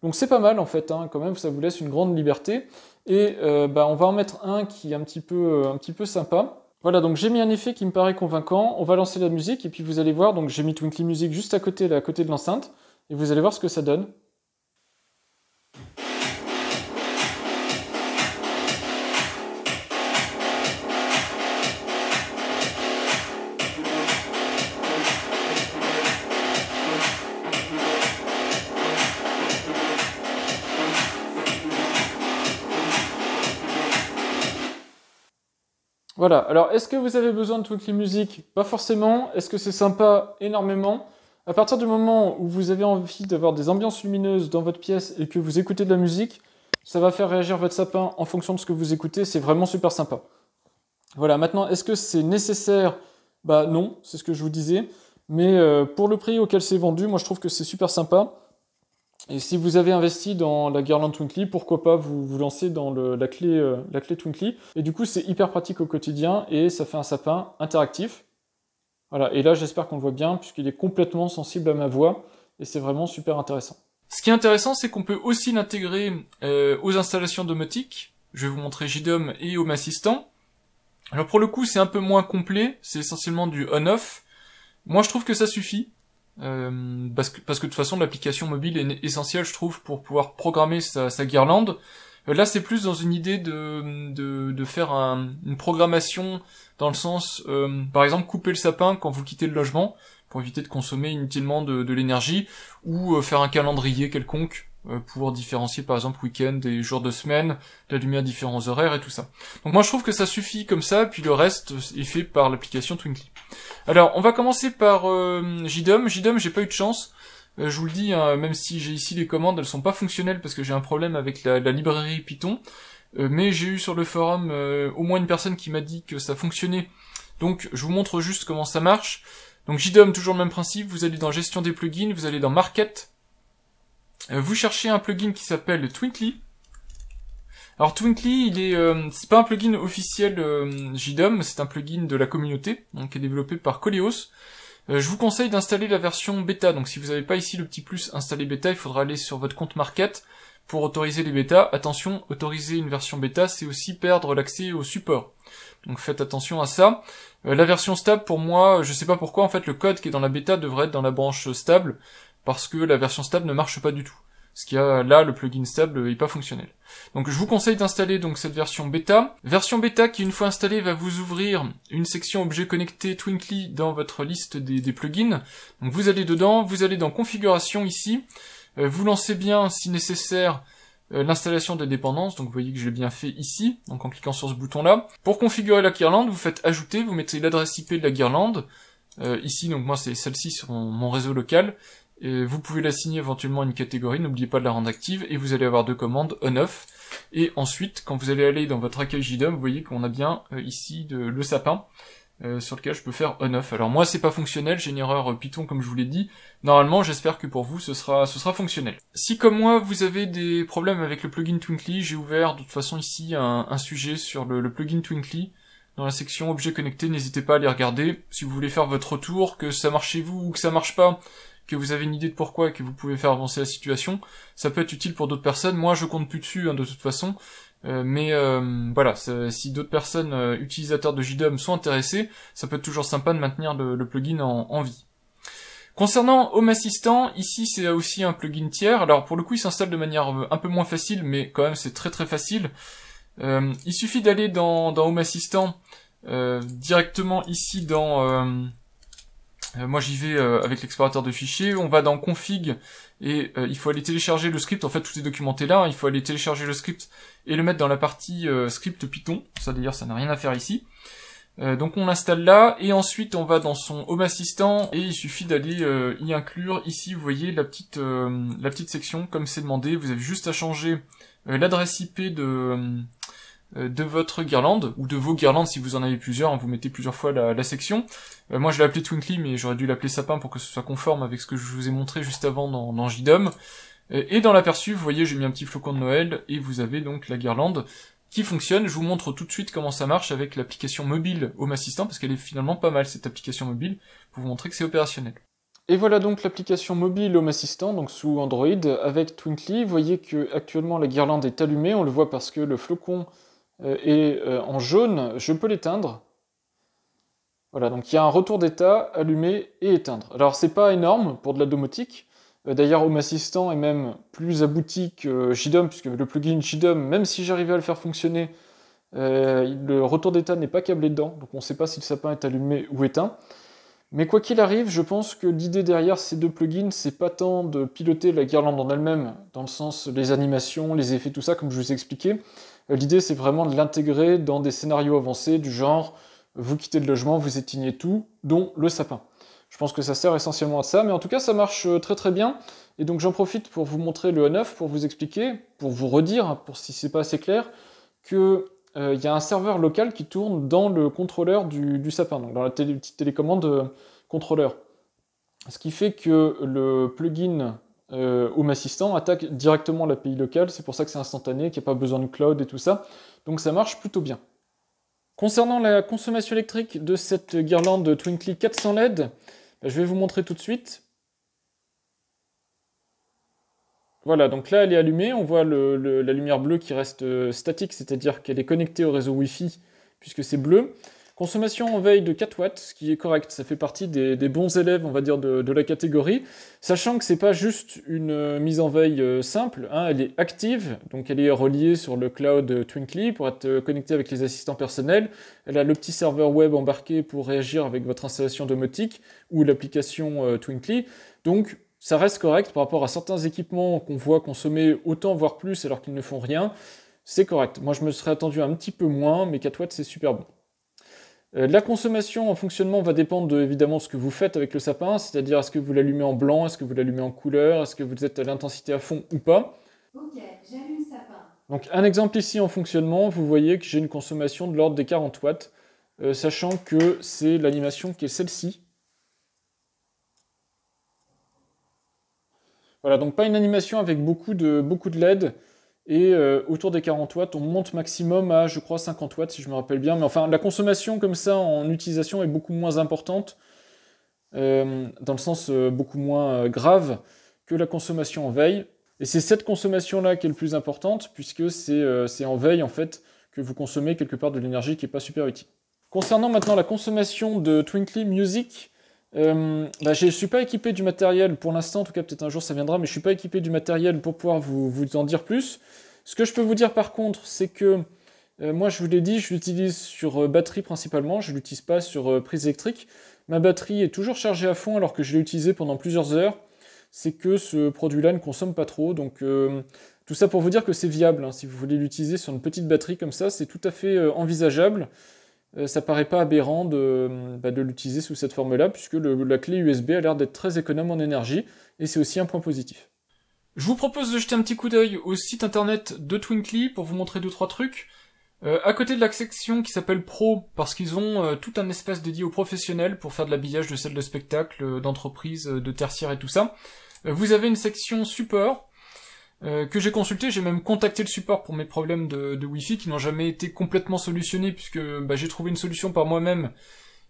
Donc c'est pas mal en fait, hein, quand même, ça vous laisse une grande liberté. Et on va en mettre un qui est un petit peu sympa. Voilà, donc j'ai mis un effet qui me paraît convaincant, on va lancer la musique, et puis vous allez voir, donc j'ai mis Twinkly Music juste à côté, là, à côté de l'enceinte, et vous allez voir ce que ça donne. Voilà, alors est-ce que vous avez besoin de Twinkly Music? Pas forcément. Est-ce que c'est sympa? Énormément. À partir du moment où vous avez envie d'avoir des ambiances lumineuses dans votre pièce et que vous écoutez de la musique, ça va faire réagir votre sapin en fonction de ce que vous écoutez, c'est vraiment super sympa. Voilà, maintenant, est-ce que c'est nécessaire? Bah non, c'est ce que je vous disais. Mais pour le prix auquel c'est vendu, moi je trouve que c'est super sympa. Et si vous avez investi dans la guirlande Twinkly, pourquoi pas vous lancer dans la clé Twinkly. Et du coup, c'est hyper pratique au quotidien et ça fait un sapin interactif. Voilà, et là, j'espère qu'on le voit bien, puisqu'il est complètement sensible à ma voix, et c'est vraiment super intéressant. Ce qui est intéressant, c'est qu'on peut aussi l'intégrer aux installations domotiques. Je vais vous montrer JDOM et Home Assistant. Alors pour le coup, c'est un peu moins complet, c'est essentiellement du on-off. Moi, je trouve que ça suffit. Parce que de toute façon l'application mobile est essentielle, je trouve, pour pouvoir programmer sa guirlande. Là c'est plus dans une idée de faire une programmation dans le sens par exemple couper le sapin quand vous quittez le logement pour éviter de consommer inutilement de l'énergie, ou faire un calendrier quelconque pour différencier par exemple week-end et jours de semaine, l'allumer à différents horaires et tout ça. Donc moi je trouve que ça suffit comme ça, puis le reste est fait par l'application Twinkly. Alors on va commencer par JDOM. JDOM, j'ai pas eu de chance, je vous le dis, hein, même si j'ai ici les commandes, elles sont pas fonctionnelles parce que j'ai un problème avec la librairie Python, mais j'ai eu sur le forum au moins une personne qui m'a dit que ça fonctionnait, donc je vous montre juste comment ça marche. Donc JDOM, toujours le même principe, vous allez dans gestion des plugins, vous allez dans Market, vous cherchez un plugin qui s'appelle Twinkly. Alors Twinkly, c'est pas un plugin officiel JDOM, c'est un plugin de la communauté, donc qui est développé par Coleos. Je vous conseille d'installer la version bêta, donc si vous n'avez pas ici le petit plus installer bêta, il faudra aller sur votre compte Market pour autoriser les bêtas. Attention, autoriser une version bêta, c'est aussi perdre l'accès au support. Donc faites attention à ça. La version stable, pour moi, je sais pas pourquoi, en fait le code qui est dans la bêta devrait être dans la branche stable, parce que la version stable ne marche pas du tout. Ce qu'il y a là, le plugin stable est pas fonctionnel. Donc je vous conseille d'installer donc cette version bêta. Version bêta qui, une fois installée, va vous ouvrir une section objet connecté Twinkly dans votre liste des plugins. Donc vous allez dedans, vous allez dans configuration ici, vous lancez bien, si nécessaire, l'installation des dépendances, donc vous voyez que j'ai bien fait ici, donc en cliquant sur ce bouton-là. Pour configurer la guirlande, vous faites ajouter, vous mettez l'adresse IP de la guirlande, ici, donc moi c'est celle-ci sur mon réseau local, et vous pouvez l'assigner éventuellement à une catégorie, n'oubliez pas de la rendre active, et vous allez avoir deux commandes on-off, et ensuite, quand vous allez aller dans votre accueil JDOM, vous voyez qu'on a bien ici le sapin, sur lequel je peux faire on-off. Alors moi c'est pas fonctionnel, j'ai une erreur Python comme je vous l'ai dit, normalement j'espère que pour vous ce sera fonctionnel. Si comme moi vous avez des problèmes avec le plugin Twinkly, j'ai ouvert de toute façon ici un sujet sur le plugin Twinkly, dans la section objets connectés, n'hésitez pas à aller regarder, si vous voulez faire votre retour, que ça marche chez vous ou que ça marche pas, que vous avez une idée de pourquoi et que vous pouvez faire avancer la situation, ça peut être utile pour d'autres personnes. Moi je compte plus dessus de toute façon, mais voilà, si d'autres personnes utilisateurs de JDOM sont intéressés, ça peut être toujours sympa de maintenir le plugin en vie. Concernant Home Assistant, ici c'est aussi un plugin tiers, alors pour le coup il s'installe de manière un peu moins facile, mais quand même c'est très très facile. Il suffit d'aller dans Home Assistant, directement ici dans... moi j'y vais avec l'explorateur de fichiers, on va dans config et il faut aller télécharger le script, en fait tout est documenté là, il faut aller télécharger le script et le mettre dans la partie script Python, ça d'ailleurs ça n'a rien à faire ici. Donc on l'installe là et ensuite on va dans son Home Assistant et il suffit d'aller y inclure, ici vous voyez la petite section comme c'est demandé, vous avez juste à changer l'adresse IP de votre guirlande, ou de vos guirlandes si vous en avez plusieurs, vous mettez plusieurs fois la section. Moi je l'ai appelé Twinkly, mais j'aurais dû l'appeler Sapin pour que ce soit conforme avec ce que je vous ai montré juste avant dans JDOM. Et dans l'aperçu, vous voyez, j'ai mis un petit flocon de Noël, et vous avez donc la guirlande qui fonctionne. Je vous montre tout de suite comment ça marche avec l'application mobile Home Assistant, parce qu'elle est finalement pas mal cette application mobile, pour vous montrer que c'est opérationnel. Et voilà donc l'application mobile Home Assistant, donc sous Android, avec Twinkly. Vous voyez que actuellement la guirlande est allumée, on le voit parce que le flocon est en jaune, je peux l'éteindre. Voilà, donc il y a un retour d'état, allumer et éteindre. Alors c'est pas énorme pour de la domotique. D'ailleurs, Home Assistant est même plus abouti que JDOM, puisque le plugin JDOM, même si j'arrivais à le faire fonctionner, le retour d'état n'est pas câblé dedans, donc on ne sait pas si le sapin est allumé ou éteint. Mais quoi qu'il arrive, je pense que l'idée derrière ces deux plugins, c'est pas tant de piloter la guirlande en elle-même, dans le sens les animations, les effets, tout ça, comme je vous ai expliqué. L'idée, c'est vraiment de l'intégrer dans des scénarios avancés du genre, vous quittez le logement, vous éteignez tout, dont le sapin. Je pense que ça sert essentiellement à ça, mais en tout cas, ça marche très très bien. Et donc j'en profite pour vous montrer le on-off, pour vous expliquer, pour vous redire, pour si c'est pas assez clair, que y a un serveur local qui tourne dans le contrôleur du sapin, donc dans la petite télécommande contrôleur. Ce qui fait que le plugin Home Assistant attaque directement l'API locale, c'est pour ça que c'est instantané, qu'il n'y a pas besoin de cloud et tout ça, donc ça marche plutôt bien. Concernant la consommation électrique de cette guirlande Twinkly 400 LED, je vais vous montrer tout de suite. Voilà, donc là elle est allumée, on voit la lumière bleue qui reste statique, c'est-à-dire qu'elle est connectée au réseau Wi-Fi, puisque c'est bleu. Consommation en veille de 4 watts, ce qui est correct, ça fait partie des bons élèves, on va dire, de la catégorie, sachant que c'est pas juste une mise en veille simple, hein, elle est active, donc elle est reliée sur le cloud Twinkly pour être connectée avec les assistants personnels, elle a le petit serveur web embarqué pour réagir avec votre installation domotique ou l'application Twinkly, donc ça reste correct par rapport à certains équipements qu'on voit consommer autant voire plus alors qu'ils ne font rien, c'est correct. Moi je me serais attendu un petit peu moins, mais 4 watts c'est super bon. La consommation en fonctionnement va dépendre de, évidemment, ce que vous faites avec le sapin, c'est-à-dire est-ce que vous l'allumez en blanc, est-ce que vous l'allumez en couleur, est-ce que vous êtes à l'intensité à fond ou pas. Ok, j'allume sapin. Donc un exemple ici en fonctionnement, vous voyez que j'ai une consommation de l'ordre des 40 watts, sachant que c'est l'animation qui est celle-ci. Voilà, donc pas une animation avec beaucoup de LED, et autour des 40 watts, on monte maximum à, je crois, 50 watts, si je me rappelle bien. Mais enfin, la consommation comme ça en utilisation est beaucoup moins importante, dans le sens beaucoup moins grave que la consommation en veille. Et c'est cette consommation-là qui est le plus importante, puisque c'est en veille, en fait, que vous consommez quelque part de l'énergie qui n'est pas super utile. Concernant maintenant la consommation de Twinkly Music, je ne suis pas équipé du matériel pour l'instant, en tout cas peut-être un jour ça viendra, mais je ne suis pas équipé du matériel pour pouvoir vous en dire plus. Ce que je peux vous dire par contre, c'est que moi je vous l'ai dit, je l'utilise sur batterie principalement, je ne l'utilise pas sur prise électrique. Ma batterie est toujours chargée à fond alors que je l'ai utilisé pendant plusieurs heures. C'est que ce produit-là ne consomme pas trop, donc tout ça pour vous dire que c'est viable, hein. Si vous voulez l'utiliser sur une petite batterie comme ça, c'est tout à fait envisageable. Ça paraît pas aberrant de l'utiliser sous cette forme-là, puisque la clé USB a l'air d'être très économe en énergie, et c'est aussi un point positif. Je vous propose de jeter un petit coup d'œil au site internet de Twinkly pour vous montrer 2-3 trucs. À côté de la section qui s'appelle Pro, parce qu'ils ont tout un espace dédié aux professionnels pour faire de l'habillage de salles de spectacle, d'entreprises, de tertiaires et tout ça, vous avez une section support, que j'ai consulté, j'ai même contacté le support pour mes problèmes de Wi-Fi qui n'ont jamais été complètement solutionnés puisque j'ai trouvé une solution par moi-même,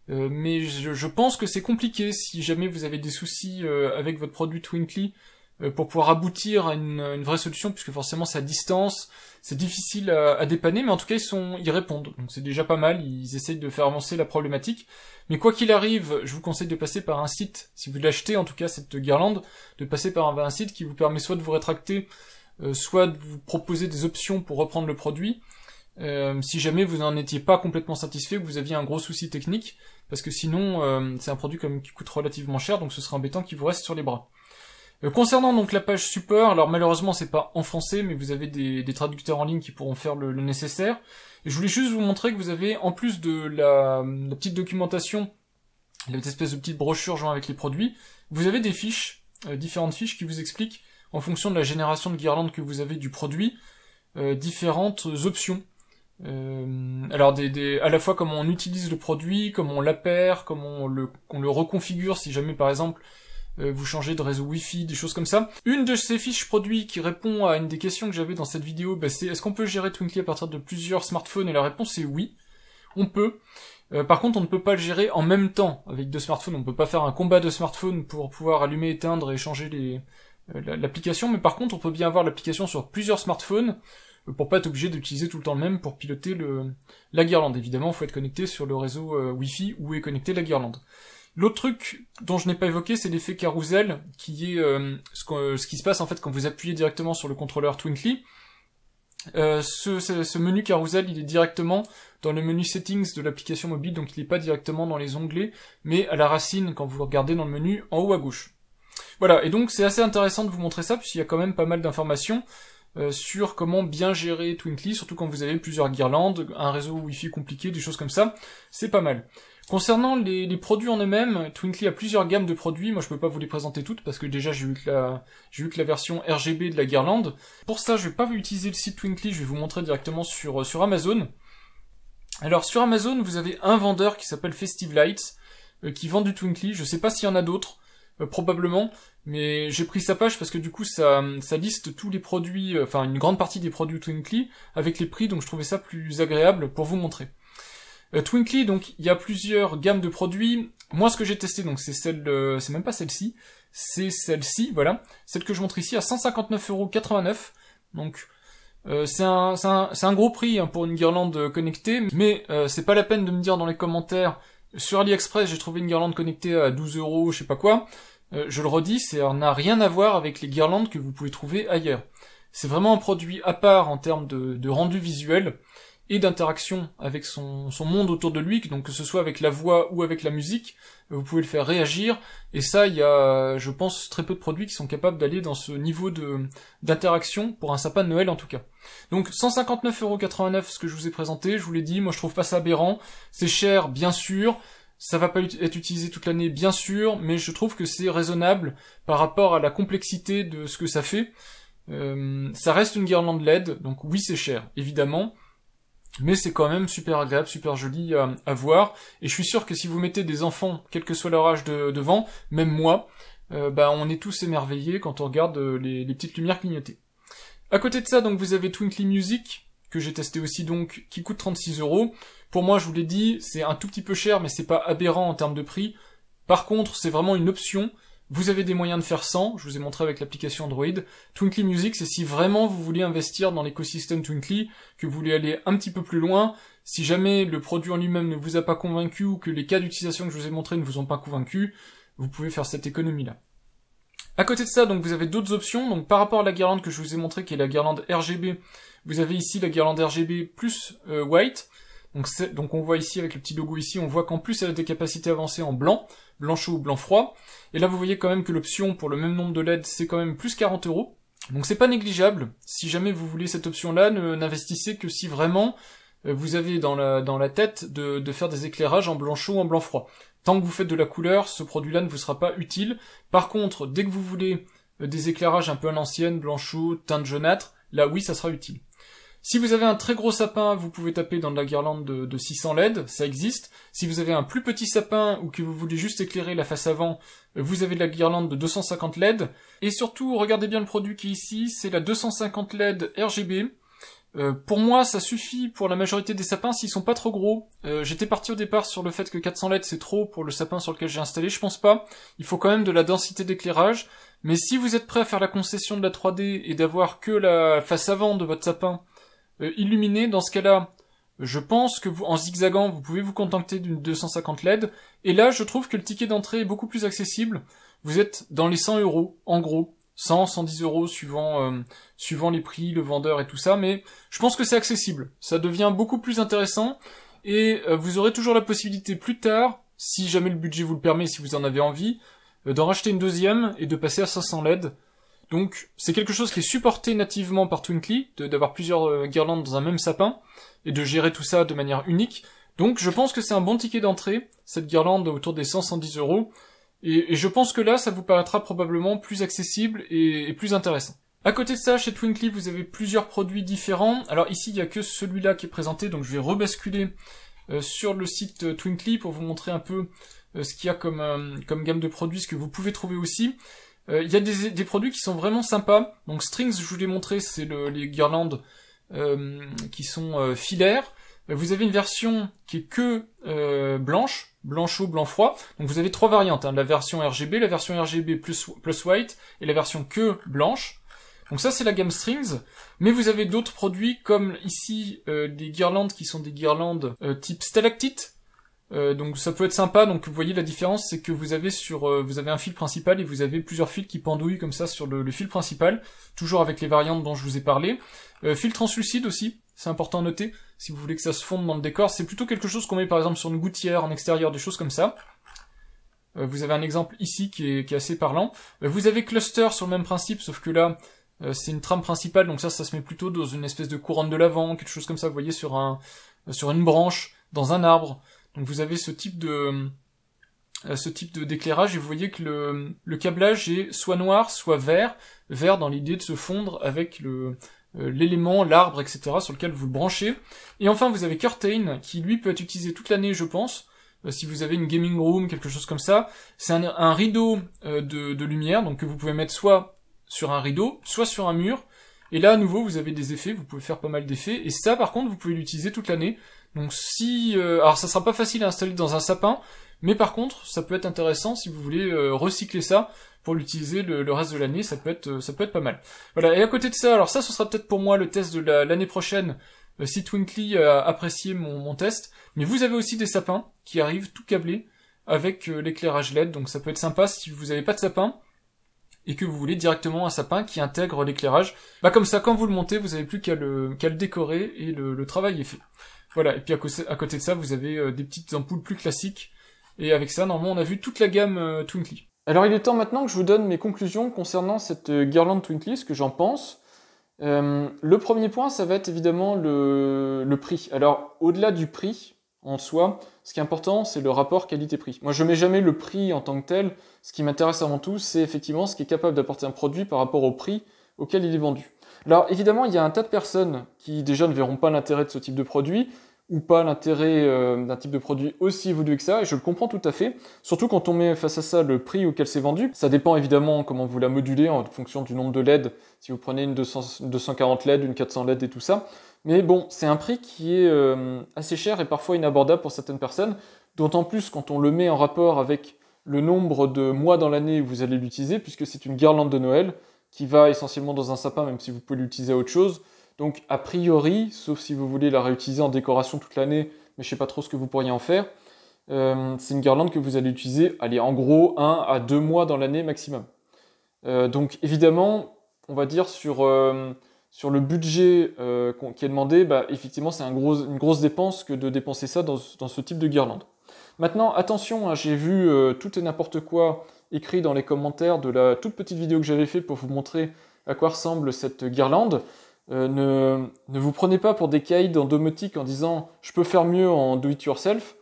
mais je pense que c'est compliqué si jamais vous avez des soucis avec votre produit Twinkly pour pouvoir aboutir à une vraie solution, puisque forcément c'est à distance, c'est difficile à dépanner, mais en tout cas ils répondent, donc c'est déjà pas mal, ils essayent de faire avancer la problématique. Mais quoi qu'il arrive, je vous conseille de passer par un site, si vous l'achetez en tout cas cette guirlande, de passer par un site qui vous permet soit de vous rétracter, soit de vous proposer des options pour reprendre le produit, si jamais vous n'en étiez pas complètement satisfait, que vous aviez un gros souci technique, parce que sinon c'est un produit qui coûte relativement cher, donc ce serait embêtant qu'il vous reste sur les bras. Concernant donc la page support, alors malheureusement c'est pas en français, mais vous avez des traducteurs en ligne qui pourront faire le nécessaire. Et je voulais juste vous montrer que vous avez, en plus de la petite documentation, cette espèce de petite brochure joint avec les produits, vous avez des fiches, différentes fiches qui vous expliquent, en fonction de la génération de guirlandes que vous avez du produit, différentes options. Alors à la fois comment on utilise le produit, comment on l'appare, comment on le reconfigure si jamais par exemple vous changez de réseau Wi-Fi, des choses comme ça. Une de ces fiches produits qui répond à une des questions que j'avais dans cette vidéo, c'est est-ce qu'on peut gérer Twinkly à partir de plusieurs smartphones? Et la réponse est oui, on peut. Par contre, on ne peut pas le gérer en même temps avec 2 smartphones. On peut pas faire un combat de smartphones pour pouvoir allumer, éteindre et changer l'application, mais par contre, on peut bien avoir l'application sur plusieurs smartphones pour pas être obligé d'utiliser tout le temps le même pour piloter la guirlande. Évidemment, il faut être connecté sur le réseau Wi-Fi où est connectée la guirlande. L'autre truc dont je n'ai pas évoqué, c'est l'effet carousel, qui est ce qui se passe en fait quand vous appuyez directement sur le contrôleur Twinkly. Ce menu carousel, il est directement dans le menu settings de l'application mobile, donc il n'est pas directement dans les onglets, mais à la racine quand vous le regardez dans le menu en haut à gauche. Voilà, et donc c'est assez intéressant de vous montrer ça, puisqu'il y a quand même pas mal d'informations sur comment bien gérer Twinkly, surtout quand vous avez plusieurs guirlandes, un réseau Wi-Fi compliqué, des choses comme ça, c'est pas mal. Concernant les produits en eux-mêmes, Twinkly a plusieurs gammes de produits, moi je peux pas vous les présenter toutes, parce que déjà j'ai vu que la version RGB de la guirlande. Pour ça, je vais pas utiliser le site Twinkly, je vais vous montrer directement sur Amazon. Alors sur Amazon, vous avez un vendeur qui s'appelle Festive Lights, qui vend du Twinkly, je sais pas s'il y en a d'autres, probablement, mais j'ai pris sa page parce que du coup ça liste tous les produits, enfin une grande partie des produits Twinkly avec les prix, donc je trouvais ça plus agréable pour vous montrer. Twinkly, donc il y a plusieurs gammes de produits. Moi ce que j'ai testé, donc c'est c'est même pas celle-ci, c'est celle-ci, voilà, celle que je montre ici à 159,89€. Donc c'est un gros prix hein, pour une guirlande connectée, mais c'est pas la peine de me dire dans les commentaires sur AliExpress j'ai trouvé une guirlande connectée à 12€, je sais pas quoi. Je le redis, ça n'a rien à voir avec les guirlandes que vous pouvez trouver ailleurs. C'est vraiment un produit à part en termes de rendu visuel et d'interaction avec son monde autour de lui, donc que ce soit avec la voix ou avec la musique, vous pouvez le faire réagir, et ça, il y a, je pense, très peu de produits qui sont capables d'aller dans ce niveau d'interaction, pour un sapin de Noël en tout cas. Donc 159,89€, ce que je vous ai présenté, je vous l'ai dit, moi je trouve pas ça aberrant, c'est cher, bien sûr, ça va pas être utilisé toute l'année, bien sûr, mais je trouve que c'est raisonnable par rapport à la complexité de ce que ça fait. Ça reste une guirlande LED, donc oui c'est cher, évidemment, mais c'est quand même super agréable, super joli à voir, et je suis sûr que si vous mettez des enfants, quel que soit leur âge devant, même moi, on est tous émerveillés quand on regarde les petites lumières clignoter. À côté de ça, donc vous avez Twinkly Music, que j'ai testé aussi donc, qui coûte 36€. Pour moi, je vous l'ai dit, c'est un tout petit peu cher, mais c'est pas aberrant en termes de prix. Par contre, c'est vraiment une option. Vous avez des moyens de faire sans, je vous ai montré avec l'application Android. Twinkly Music, c'est si vraiment vous voulez investir dans l'écosystème Twinkly, que vous voulez aller un petit peu plus loin, si jamais le produit en lui-même ne vous a pas convaincu, ou que les cas d'utilisation que je vous ai montrés ne vous ont pas convaincu, vous pouvez faire cette économie-là. À côté de ça, donc vous avez d'autres options, donc par rapport à la guirlande que je vous ai montré, qui est la guirlande RGB, vous avez ici la guirlande RGB plus white, donc on voit ici avec le petit logo ici, on voit qu'en plus elle a des capacités avancées en blanc chaud ou blanc froid, et là vous voyez quand même que l'option pour le même nombre de LED c'est quand même plus 40€, donc c'est pas négligeable. Si jamais vous voulez cette option là, n'investissez que si vraiment vous avez dans la tête de faire des éclairages en blanc chaud ou en blanc froid. Tant que vous faites de la couleur, ce produit là ne vous sera pas utile. Par contre, dès que vous voulez des éclairages un peu à l'ancienne, blanc chaud, teinte jaunâtre, là oui ça sera utile. Si vous avez un très gros sapin, vous pouvez taper dans de la guirlande de 600 LED, ça existe. Si vous avez un plus petit sapin ou que vous voulez juste éclairer la face avant, vous avez de la guirlande de 250 LED. Et surtout, regardez bien le produit qui est ici, c'est la 250 LED RGB. Pour moi, ça suffit pour la majorité des sapins s'ils sont pas trop gros. J'étais parti au départ sur le fait que 400 LED c'est trop pour le sapin sur lequel j'ai installé, je pense pas. Il faut quand même de la densité d'éclairage. Mais si vous êtes prêt à faire la concession de la 3D et d'avoir que la face avant de votre sapin illuminé, dans ce cas-là, je pense que en zigzagant, vous pouvez vous contenter d'une 250 LED. Et là, je trouve que le ticket d'entrée est beaucoup plus accessible. Vous êtes dans les 100€, en gros. 100, 110€ suivant les prix, le vendeur et tout ça, mais je pense que c'est accessible. Ça devient beaucoup plus intéressant, et vous aurez toujours la possibilité plus tard, si jamais le budget vous le permet, si vous en avez envie, d'en racheter une deuxième et de passer à 500 LED. Donc c'est quelque chose qui est supporté nativement par Twinkly, d'avoir plusieurs guirlandes dans un même sapin, et de gérer tout ça de manière unique. Donc je pense que c'est un bon ticket d'entrée, cette guirlande autour des 100-110€, et je pense que là, ça vous paraîtra probablement plus accessible et plus intéressant. À côté de ça, chez Twinkly, vous avez plusieurs produits différents. Alors ici, il n'y a que celui-là qui est présenté, donc je vais rebasculer sur le site Twinkly pour vous montrer un peu ce qu'il y a comme gamme de produits, ce que vous pouvez trouver aussi. Il y a des produits qui sont vraiment sympas. Donc Strings, je vous l'ai montré, c'est les guirlandes qui sont filaires. Vous avez une version qui est que blanche, blanc chaud, blanc froid. Donc vous avez trois variantes, hein, la version RGB, la version RGB plus white et la version que blanche. Donc ça c'est la gamme Strings, mais vous avez d'autres produits comme ici des guirlandes qui sont des guirlandes type stalactite. Donc ça peut être sympa. Donc vous voyez la différence, c'est que vous avez vous avez un fil principal et vous avez plusieurs fils qui pendouillent comme ça sur le fil principal, toujours avec les variantes dont je vous ai parlé. Fil translucide aussi, c'est important à noter, si vous voulez que ça se fonde dans le décor. C'est plutôt quelque chose qu'on met par exemple sur une gouttière en extérieur, des choses comme ça. Vous avez un exemple ici qui est assez parlant. Vous avez cluster sur le même principe, sauf que là, c'est une trame principale, donc ça se met plutôt dans une espèce de couronne de l'avant, quelque chose comme ça, vous voyez, sur une branche, dans un arbre. Donc vous avez ce type d'éclairage, et vous voyez que le câblage est soit noir, soit vert dans l'idée de se fondre avec l'élément, l'arbre, etc., sur lequel vous le branchez. Et enfin, vous avez Curtain, qui lui peut être utilisé toute l'année, je pense, si vous avez une gaming room, quelque chose comme ça. C'est un rideau de lumière, donc que vous pouvez mettre soit sur un rideau, soit sur un mur. Et là, à nouveau, vous avez des effets, vous pouvez faire pas mal d'effets. Et ça, par contre, vous pouvez l'utiliser toute l'année. Donc alors ça sera pas facile à installer dans un sapin, mais par contre, ça peut être intéressant si vous voulez recycler ça pour l'utiliser le reste de l'année, ça peut être pas mal. Voilà, et à côté de ça, alors ça, ce sera peut-être pour moi le test de l'année prochaine, si Twinkly a apprécié mon test, mais vous avez aussi des sapins qui arrivent tout câblés avec l'éclairage LED, donc ça peut être sympa si vous n'avez pas de sapin, et que vous voulez directement un sapin qui intègre l'éclairage. Bah comme ça, quand vous le montez, vous n'avez plus qu'à le décorer, et le travail est fait. Voilà, et puis à côté de ça, vous avez des petites ampoules plus classiques, et avec ça, normalement, on a vu toute la gamme Twinkly. Alors il est temps maintenant que je vous donne mes conclusions concernant cette guirlande Twinkly, ce que j'en pense. Le premier point, ça va être évidemment le prix. Alors au-delà du prix en soi, ce qui est important, c'est le rapport qualité-prix. Moi, je mets jamais le prix en tant que tel. Ce qui m'intéresse avant tout, c'est effectivement ce qui est capable d'apporter un produit par rapport au prix auquel il est vendu. Alors évidemment, il y a un tas de personnes qui déjà ne verront pas l'intérêt de ce type de produit, ou pas l'intérêt d'un type de produit aussi évolué que ça, et je le comprends tout à fait, surtout quand on met face à ça le prix auquel c'est vendu. Ça dépend évidemment comment vous la modulez en fonction du nombre de LED, si vous prenez une 240 LED, une 400 LED et tout ça. Mais bon, c'est un prix qui est assez cher et parfois inabordable pour certaines personnes, d'autant plus quand on le met en rapport avec le nombre de mois dans l'année où vous allez l'utiliser, puisque c'est une guirlande de Noël qui va essentiellement dans un sapin, même si vous pouvez l'utiliser à autre chose. Donc a priori, sauf si vous voulez la réutiliser en décoration toute l'année, mais je sais pas trop ce que vous pourriez en faire, c'est une guirlande que vous allez utiliser, allez, en gros 1 à 2 mois dans l'année maximum. Donc évidemment, on va dire sur le budget qui est demandé, bah, effectivement c'est une grosse dépense que de dépenser ça dans ce type de guirlande. Maintenant, attention, hein, j'ai vu tout et n'importe quoi écrit dans les commentaires de la toute petite vidéo que j'avais fait pour vous montrer à quoi ressemble cette guirlande. Ne vous prenez pas pour des caïds en domotique en disant « je peux faire mieux en do-it-yourself »,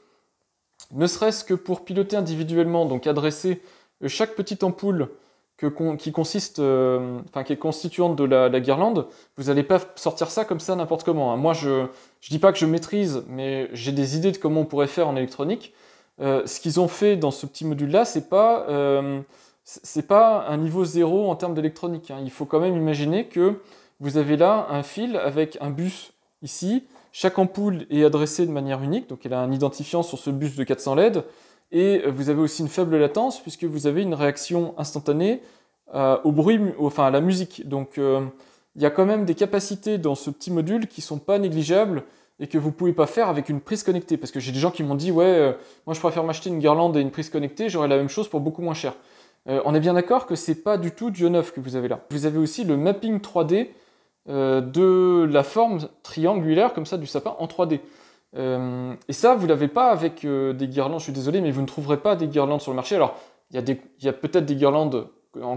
ne serait-ce que pour piloter individuellement, donc adresser chaque petite ampoule qui est constituante de la guirlande, vous n'allez pas sortir ça comme ça n'importe comment. Moi, je dis pas que je maîtrise, mais j'ai des idées de comment on pourrait faire en électronique. Ce qu'ils ont fait dans ce petit module-là, c'est pas un niveau 0 en termes d'électronique. Hein. Il faut quand même imaginer que vous avez là un fil avec un bus ici. Chaque ampoule est adressée de manière unique, donc elle a un identifiant sur ce bus de 400 LED. Et vous avez aussi une faible latence puisque vous avez une réaction instantanée au bruit, à la musique. Donc il y a quand même des capacités dans ce petit module qui sont pas négligeables et que vous pouvez pas faire avec une prise connectée. Parce que j'ai des gens qui m'ont dit ouais, moi je préfère m'acheter une guirlande et une prise connectée, j'aurai la même chose pour beaucoup moins cher. On est bien d'accord que c'est pas du tout du on-off que vous avez là. Vous avez aussi le mapping 3D de la forme triangulaire comme ça du sapin en 3D. Et ça, vous l'avez pas avec des guirlandes, je suis désolé, mais vous ne trouverez pas des guirlandes sur le marché. Alors, il y a peut-être des guirlandes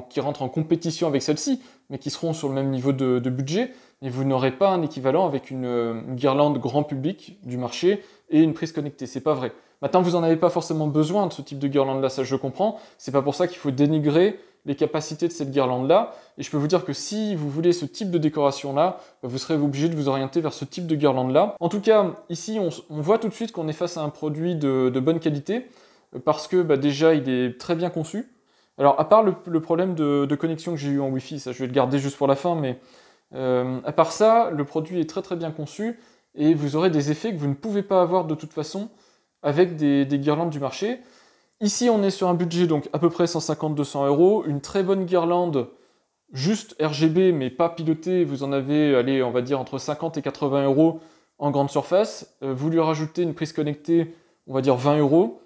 qui rentrent en compétition avec celle-ci, mais qui seront sur le même niveau de budget, mais vous n'aurez pas un équivalent avec une guirlande grand public du marché et une prise connectée, c'est pas vrai. Maintenant, vous n'en avez pas forcément besoin de ce type de guirlande-là, ça je comprends, c'est pas pour ça qu'il faut dénigrer les capacités de cette guirlande-là, et je peux vous dire que si vous voulez ce type de décoration-là, vous serez obligé de vous orienter vers ce type de guirlande-là. En tout cas, ici, on voit tout de suite qu'on est face à un produit de bonne qualité, parce que déjà, il est très bien conçu. Alors, à part le problème de connexion que j'ai eu en Wi-Fi, ça je vais le garder juste pour la fin, mais à part ça, le produit est très très bien conçu, et vous aurez des effets que vous ne pouvez pas avoir de toute façon avec des guirlandes du marché. Ici, on est sur un budget donc à peu près 150-200 €, une très bonne guirlande juste RGB mais pas piloté, vous en avez, allez, on va dire entre 50 et 80 euros en grande surface. Vous lui rajoutez une prise connectée, on va dire 20 euros.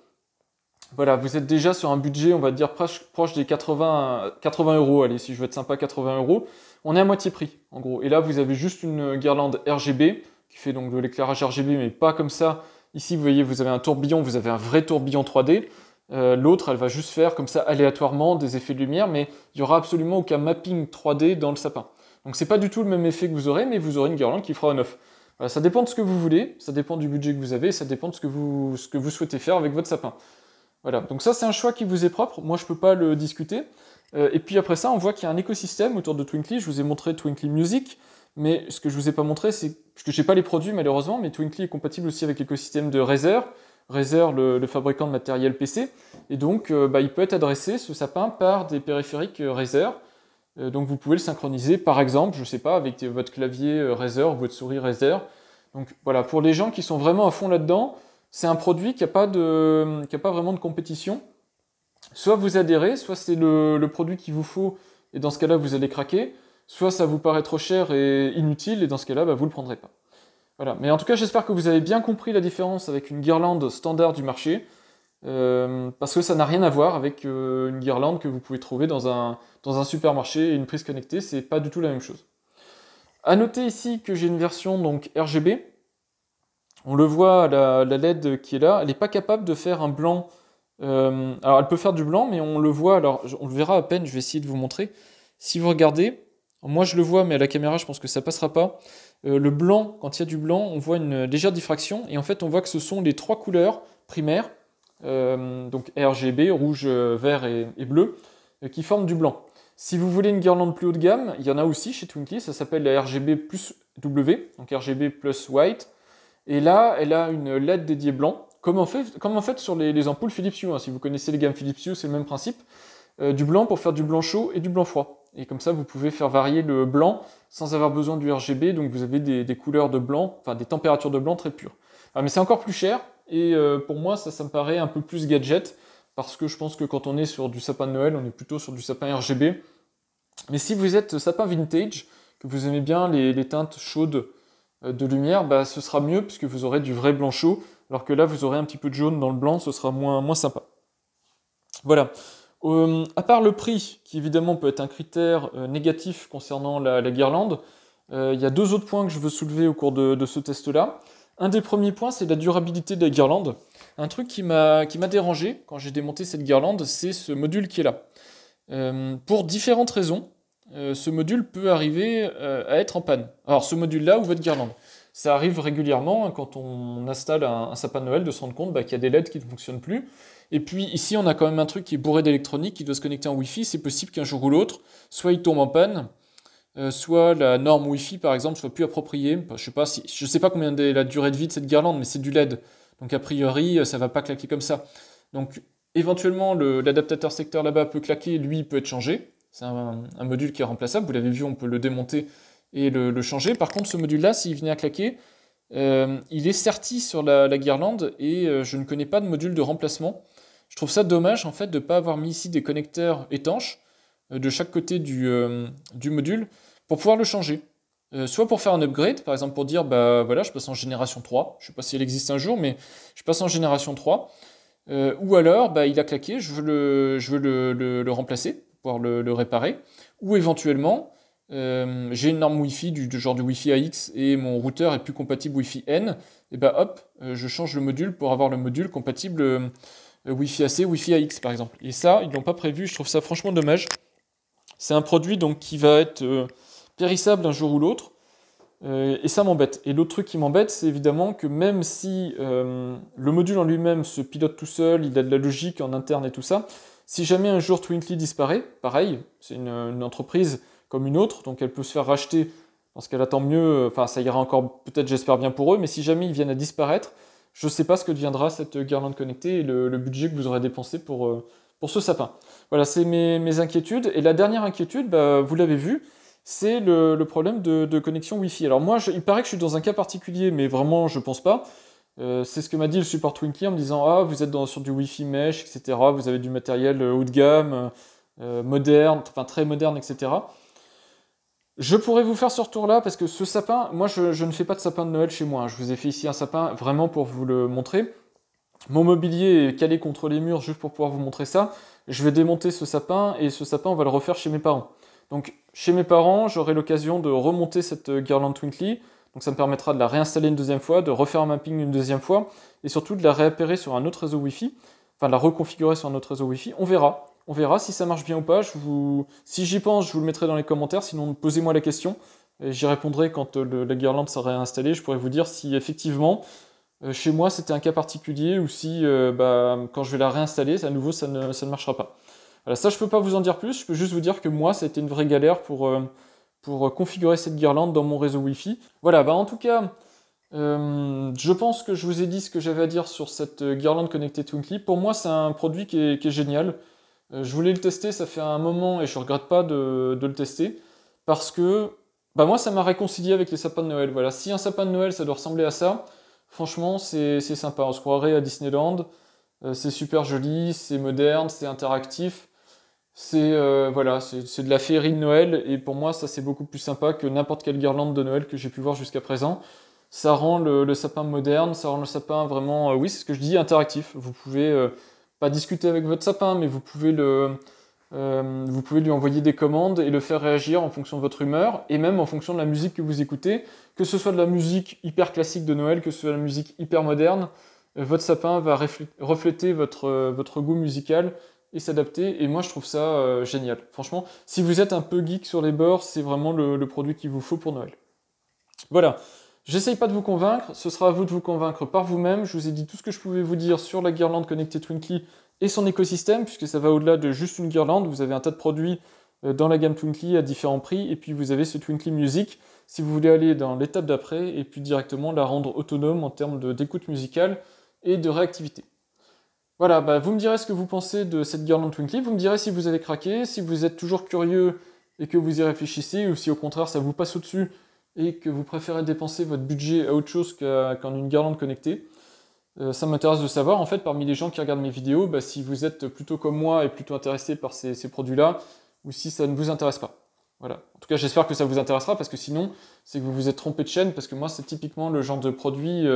Voilà, vous êtes déjà sur un budget, on va dire proche des 80 euros. Allez, si je veux être sympa, 80 euros. On est à moitié prix, en gros. Et là, vous avez juste une guirlande RGB qui fait donc de l'éclairage RGB, mais pas comme ça. Ici, vous voyez, vous avez un tourbillon, vous avez un vrai tourbillon 3D. L'autre, elle va juste faire comme ça aléatoirement des effets de lumière, mais il n'y aura absolument aucun mapping 3D dans le sapin. Donc c'est pas du tout le même effet que vous aurez, mais vous aurez une guirlande qui fera un off. Voilà, ça dépend de ce que vous voulez, ça dépend du budget que vous avez, ça dépend de ce que vous souhaitez faire avec votre sapin. Voilà, donc ça c'est un choix qui vous est propre, moi je peux pas le discuter. Et puis après ça, on voit qu'il y a un écosystème autour de Twinkly. Je vous ai montré Twinkly Music, mais ce que je vous ai pas montré, c'est parce que j'ai pas les produits malheureusement, mais Twinkly est compatible aussi avec l'écosystème de Razer. Razer, le fabricant de matériel PC, et donc il peut être adressé, ce sapin, par des périphériques Razer. Donc vous pouvez le synchroniser, par exemple, je sais pas, avec votre clavier Razer ou votre souris Razer. Donc voilà, pour les gens qui sont vraiment à fond là-dedans, c'est un produit qui n'a pas vraiment de compétition. Soit vous adhérez, soit c'est le produit qu'il vous faut, et dans ce cas-là, vous allez craquer, soit ça vous paraît trop cher et inutile, et dans ce cas-là, vous ne le prendrez pas. Voilà. Mais en tout cas, j'espère que vous avez bien compris la différence avec une guirlande standard du marché, parce que ça n'a rien à voir avec une guirlande que vous pouvez trouver dans un supermarché et une prise connectée, c'est pas du tout la même chose. A noter ici que j'ai une version donc RGB. On le voit, la LED qui est là, elle n'est pas capable de faire un blanc. Alors elle peut faire du blanc, mais on le voit, alors on le verra à peine, je vais essayer de vous montrer. Si vous regardez, moi je le vois, mais à la caméra je pense que ça passera pas. Le blanc, quand il y a du blanc, on voit une légère diffraction, et en fait on voit que ce sont les trois couleurs primaires, donc RGB, rouge, vert et bleu, qui forment du blanc. Si vous voulez une guirlande plus haut de gamme, il y en a aussi chez Twinkly, ça s'appelle la RGB plus W, donc RGB plus white, et là elle a une LED dédiée blanc, comme en fait sur les ampoules Philips Hue, hein. Si vous connaissez les gammes Philips Hue, c'est le même principe, du blanc pour faire du blanc chaud et du blanc froid. Et comme ça, vous pouvez faire varier le blanc sans avoir besoin du RGB, donc vous avez des couleurs de blanc, enfin des températures de blanc très pures. Mais c'est encore plus cher, et pour moi, ça me paraît un peu plus gadget, parce que je pense que quand on est sur du sapin de Noël, on est plutôt sur du sapin RGB. Mais si vous êtes sapin vintage, que vous aimez bien les teintes chaudes de lumière, ce sera mieux, puisque vous aurez du vrai blanc chaud, alors que là, vous aurez un petit peu de jaune dans le blanc, ce sera moins sympa. Voilà. À part le prix, qui évidemment peut être un critère négatif concernant la guirlande, il y a deux autres points que je veux soulever au cours de ce test-là. Un des premiers points, c'est la durabilité de la guirlande. Un truc qui m'a dérangé quand j'ai démonté cette guirlande, c'est ce module qui est là. Pour différentes raisons, ce module peut arriver à être en panne. Alors ce module-là ou votre guirlande, ça arrive régulièrement quand on installe un sapin de Noël de se rendre compte qu'il y a des LED qui ne fonctionnent plus. Et puis ici, on a quand même un truc qui est bourré d'électronique, qui doit se connecter en Wi-Fi. C'est possible qu'un jour ou l'autre, soit il tombe en panne, soit la norme Wi-Fi, par exemple, soit plus appropriée. Je sais pas combien est la durée de vie de cette guirlande, mais c'est du LED. Donc a priori, ça va pas claquer comme ça. Donc éventuellement, l'adaptateur secteur là-bas peut claquer, lui peut être changé. C'est un module qui est remplaçable. Vous l'avez vu, on peut le démonter et le changer. Par contre, ce module-là, s'il venait à claquer, il est serti sur la guirlande et je ne connais pas de module de remplacement. Je trouve ça dommage en fait de ne pas avoir mis ici des connecteurs étanches de chaque côté du module pour pouvoir le changer. Soit pour faire un upgrade, par exemple pour dire voilà, je passe en génération 3, je ne sais pas si elle existe un jour, mais je passe en génération 3. Ou alors il a claqué, je veux le remplacer, pour pouvoir le réparer. Ou éventuellement, j'ai une norme Wi-Fi du genre du Wi-Fi AX et mon routeur est plus compatible Wi-Fi N, et je change le module pour avoir le module compatible Wi-Fi AC, Wi-Fi AX par exemple. Et ça, ils l'ont pas prévu, je trouve ça franchement dommage. C'est un produit donc qui va être périssable un jour ou l'autre, et ça m'embête. Et l'autre truc qui m'embête, c'est évidemment que même si le module en lui-même se pilote tout seul, il a de la logique en interne et tout ça, si jamais un jour Twinkly disparaît, pareil, c'est une entreprise comme une autre, donc elle peut se faire racheter, dans ce cas-là tant mieux, ça ira encore peut-être j'espère bien pour eux, mais si jamais ils viennent à disparaître, je ne sais pas ce que deviendra cette guirlande connectée et le budget que vous aurez dépensé pour ce sapin. Voilà, c'est mes inquiétudes. Et la dernière inquiétude, vous l'avez vu, c'est le problème de connexion Wi-Fi. Alors moi, il paraît que je suis dans un cas particulier, mais vraiment, je pense pas. C'est ce que m'a dit le support Twinkly en me disant « Ah, vous êtes sur du Wi-Fi mesh, etc. Vous avez du matériel haut de gamme, moderne, très moderne, etc. » Je pourrais vous faire ce retour-là parce que ce sapin, moi je ne fais pas de sapin de Noël chez moi, hein. Je vous ai fait ici un sapin vraiment pour vous le montrer. Mon mobilier est calé contre les murs juste pour pouvoir vous montrer ça. Je vais démonter ce sapin et ce sapin on va le refaire chez mes parents. Donc chez mes parents, j'aurai l'occasion de remonter cette guirlande Twinkly. Donc ça me permettra de la réinstaller une deuxième fois, de refaire un mapping une deuxième fois et surtout de la réappairer sur un autre réseau Wi-Fi. Enfin de la reconfigurer sur un autre réseau Wi-Fi. On verra. On verra si ça marche bien ou pas. Si j'y pense, je vous le mettrai dans les commentaires. Sinon, posez-moi la question. Et j'y répondrai quand la guirlande sera installée. Je pourrai vous dire si effectivement, chez moi, c'était un cas particulier ou si quand je vais la réinstaller, à nouveau, ça ne marchera pas. Voilà, ça, je peux pas vous en dire plus. Je peux juste vous dire que moi, ça a été une vraie galère pour configurer cette guirlande dans mon réseau Wi-Fi. Voilà, en tout cas, je pense que je vous ai dit ce que j'avais à dire sur cette guirlande connectée Twinkly. Pour moi, c'est un produit qui est génial. Je voulais le tester, ça fait un moment et je regrette pas de le tester parce que moi ça m'a réconcilié avec les sapins de Noël. Voilà, si un sapin de Noël ça doit ressembler à ça, franchement c'est sympa. On se croirait à Disneyland, c'est super joli, c'est moderne, c'est interactif, voilà, c'est de la féerie de Noël et pour moi ça c'est beaucoup plus sympa que n'importe quelle guirlande de Noël que j'ai pu voir jusqu'à présent. Ça rend le sapin moderne, ça rend le sapin vraiment, oui c'est ce que je dis, interactif. Vous pouvez pas discuter avec votre sapin, mais vous pouvez lui envoyer des commandes et le faire réagir en fonction de votre humeur et même en fonction de la musique que vous écoutez, que ce soit de la musique hyper classique de Noël, que ce soit de la musique hyper moderne, votre sapin va refléter votre goût musical et s'adapter. Et moi, je trouve ça génial. Franchement, si vous êtes un peu geek sur les bords, c'est vraiment le produit qu'il vous faut pour Noël. Voilà. J'essaye pas de vous convaincre, ce sera à vous de vous convaincre par vous-même. Je vous ai dit tout ce que je pouvais vous dire sur la guirlande connectée Twinkly et son écosystème, puisque ça va au-delà de juste une guirlande. Vous avez un tas de produits dans la gamme Twinkly à différents prix, et puis vous avez ce Twinkly Music, si vous voulez aller dans l'étape d'après, et puis directement la rendre autonome en termes d'écoute musicale et de réactivité. Voilà, vous me direz ce que vous pensez de cette guirlande Twinkly, vous me direz si vous avez craqué, si vous êtes toujours curieux et que vous y réfléchissez, ou si au contraire ça vous passe au-dessus, et que vous préférez dépenser votre budget à autre chose qu'en une guirlande connectée. Ça m'intéresse de savoir, en fait, parmi les gens qui regardent mes vidéos, si vous êtes plutôt comme moi et plutôt intéressé par ces produits-là, ou si ça ne vous intéresse pas. Voilà. En tout cas, j'espère que ça vous intéressera, parce que sinon, c'est que vous vous êtes trompé de chaîne, parce que moi, c'est typiquement le genre de produit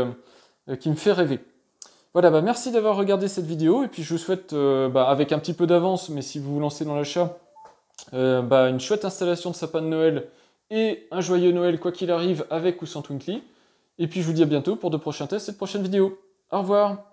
qui me fait rêver. Voilà, merci d'avoir regardé cette vidéo, et puis je vous souhaite, avec un petit peu d'avance, mais si vous vous lancez dans l'achat, une chouette installation de sapin de Noël, et un joyeux Noël quoi qu'il arrive avec ou sans Twinkly. Et puis je vous dis à bientôt pour de prochains tests et de prochaines vidéos. Au revoir!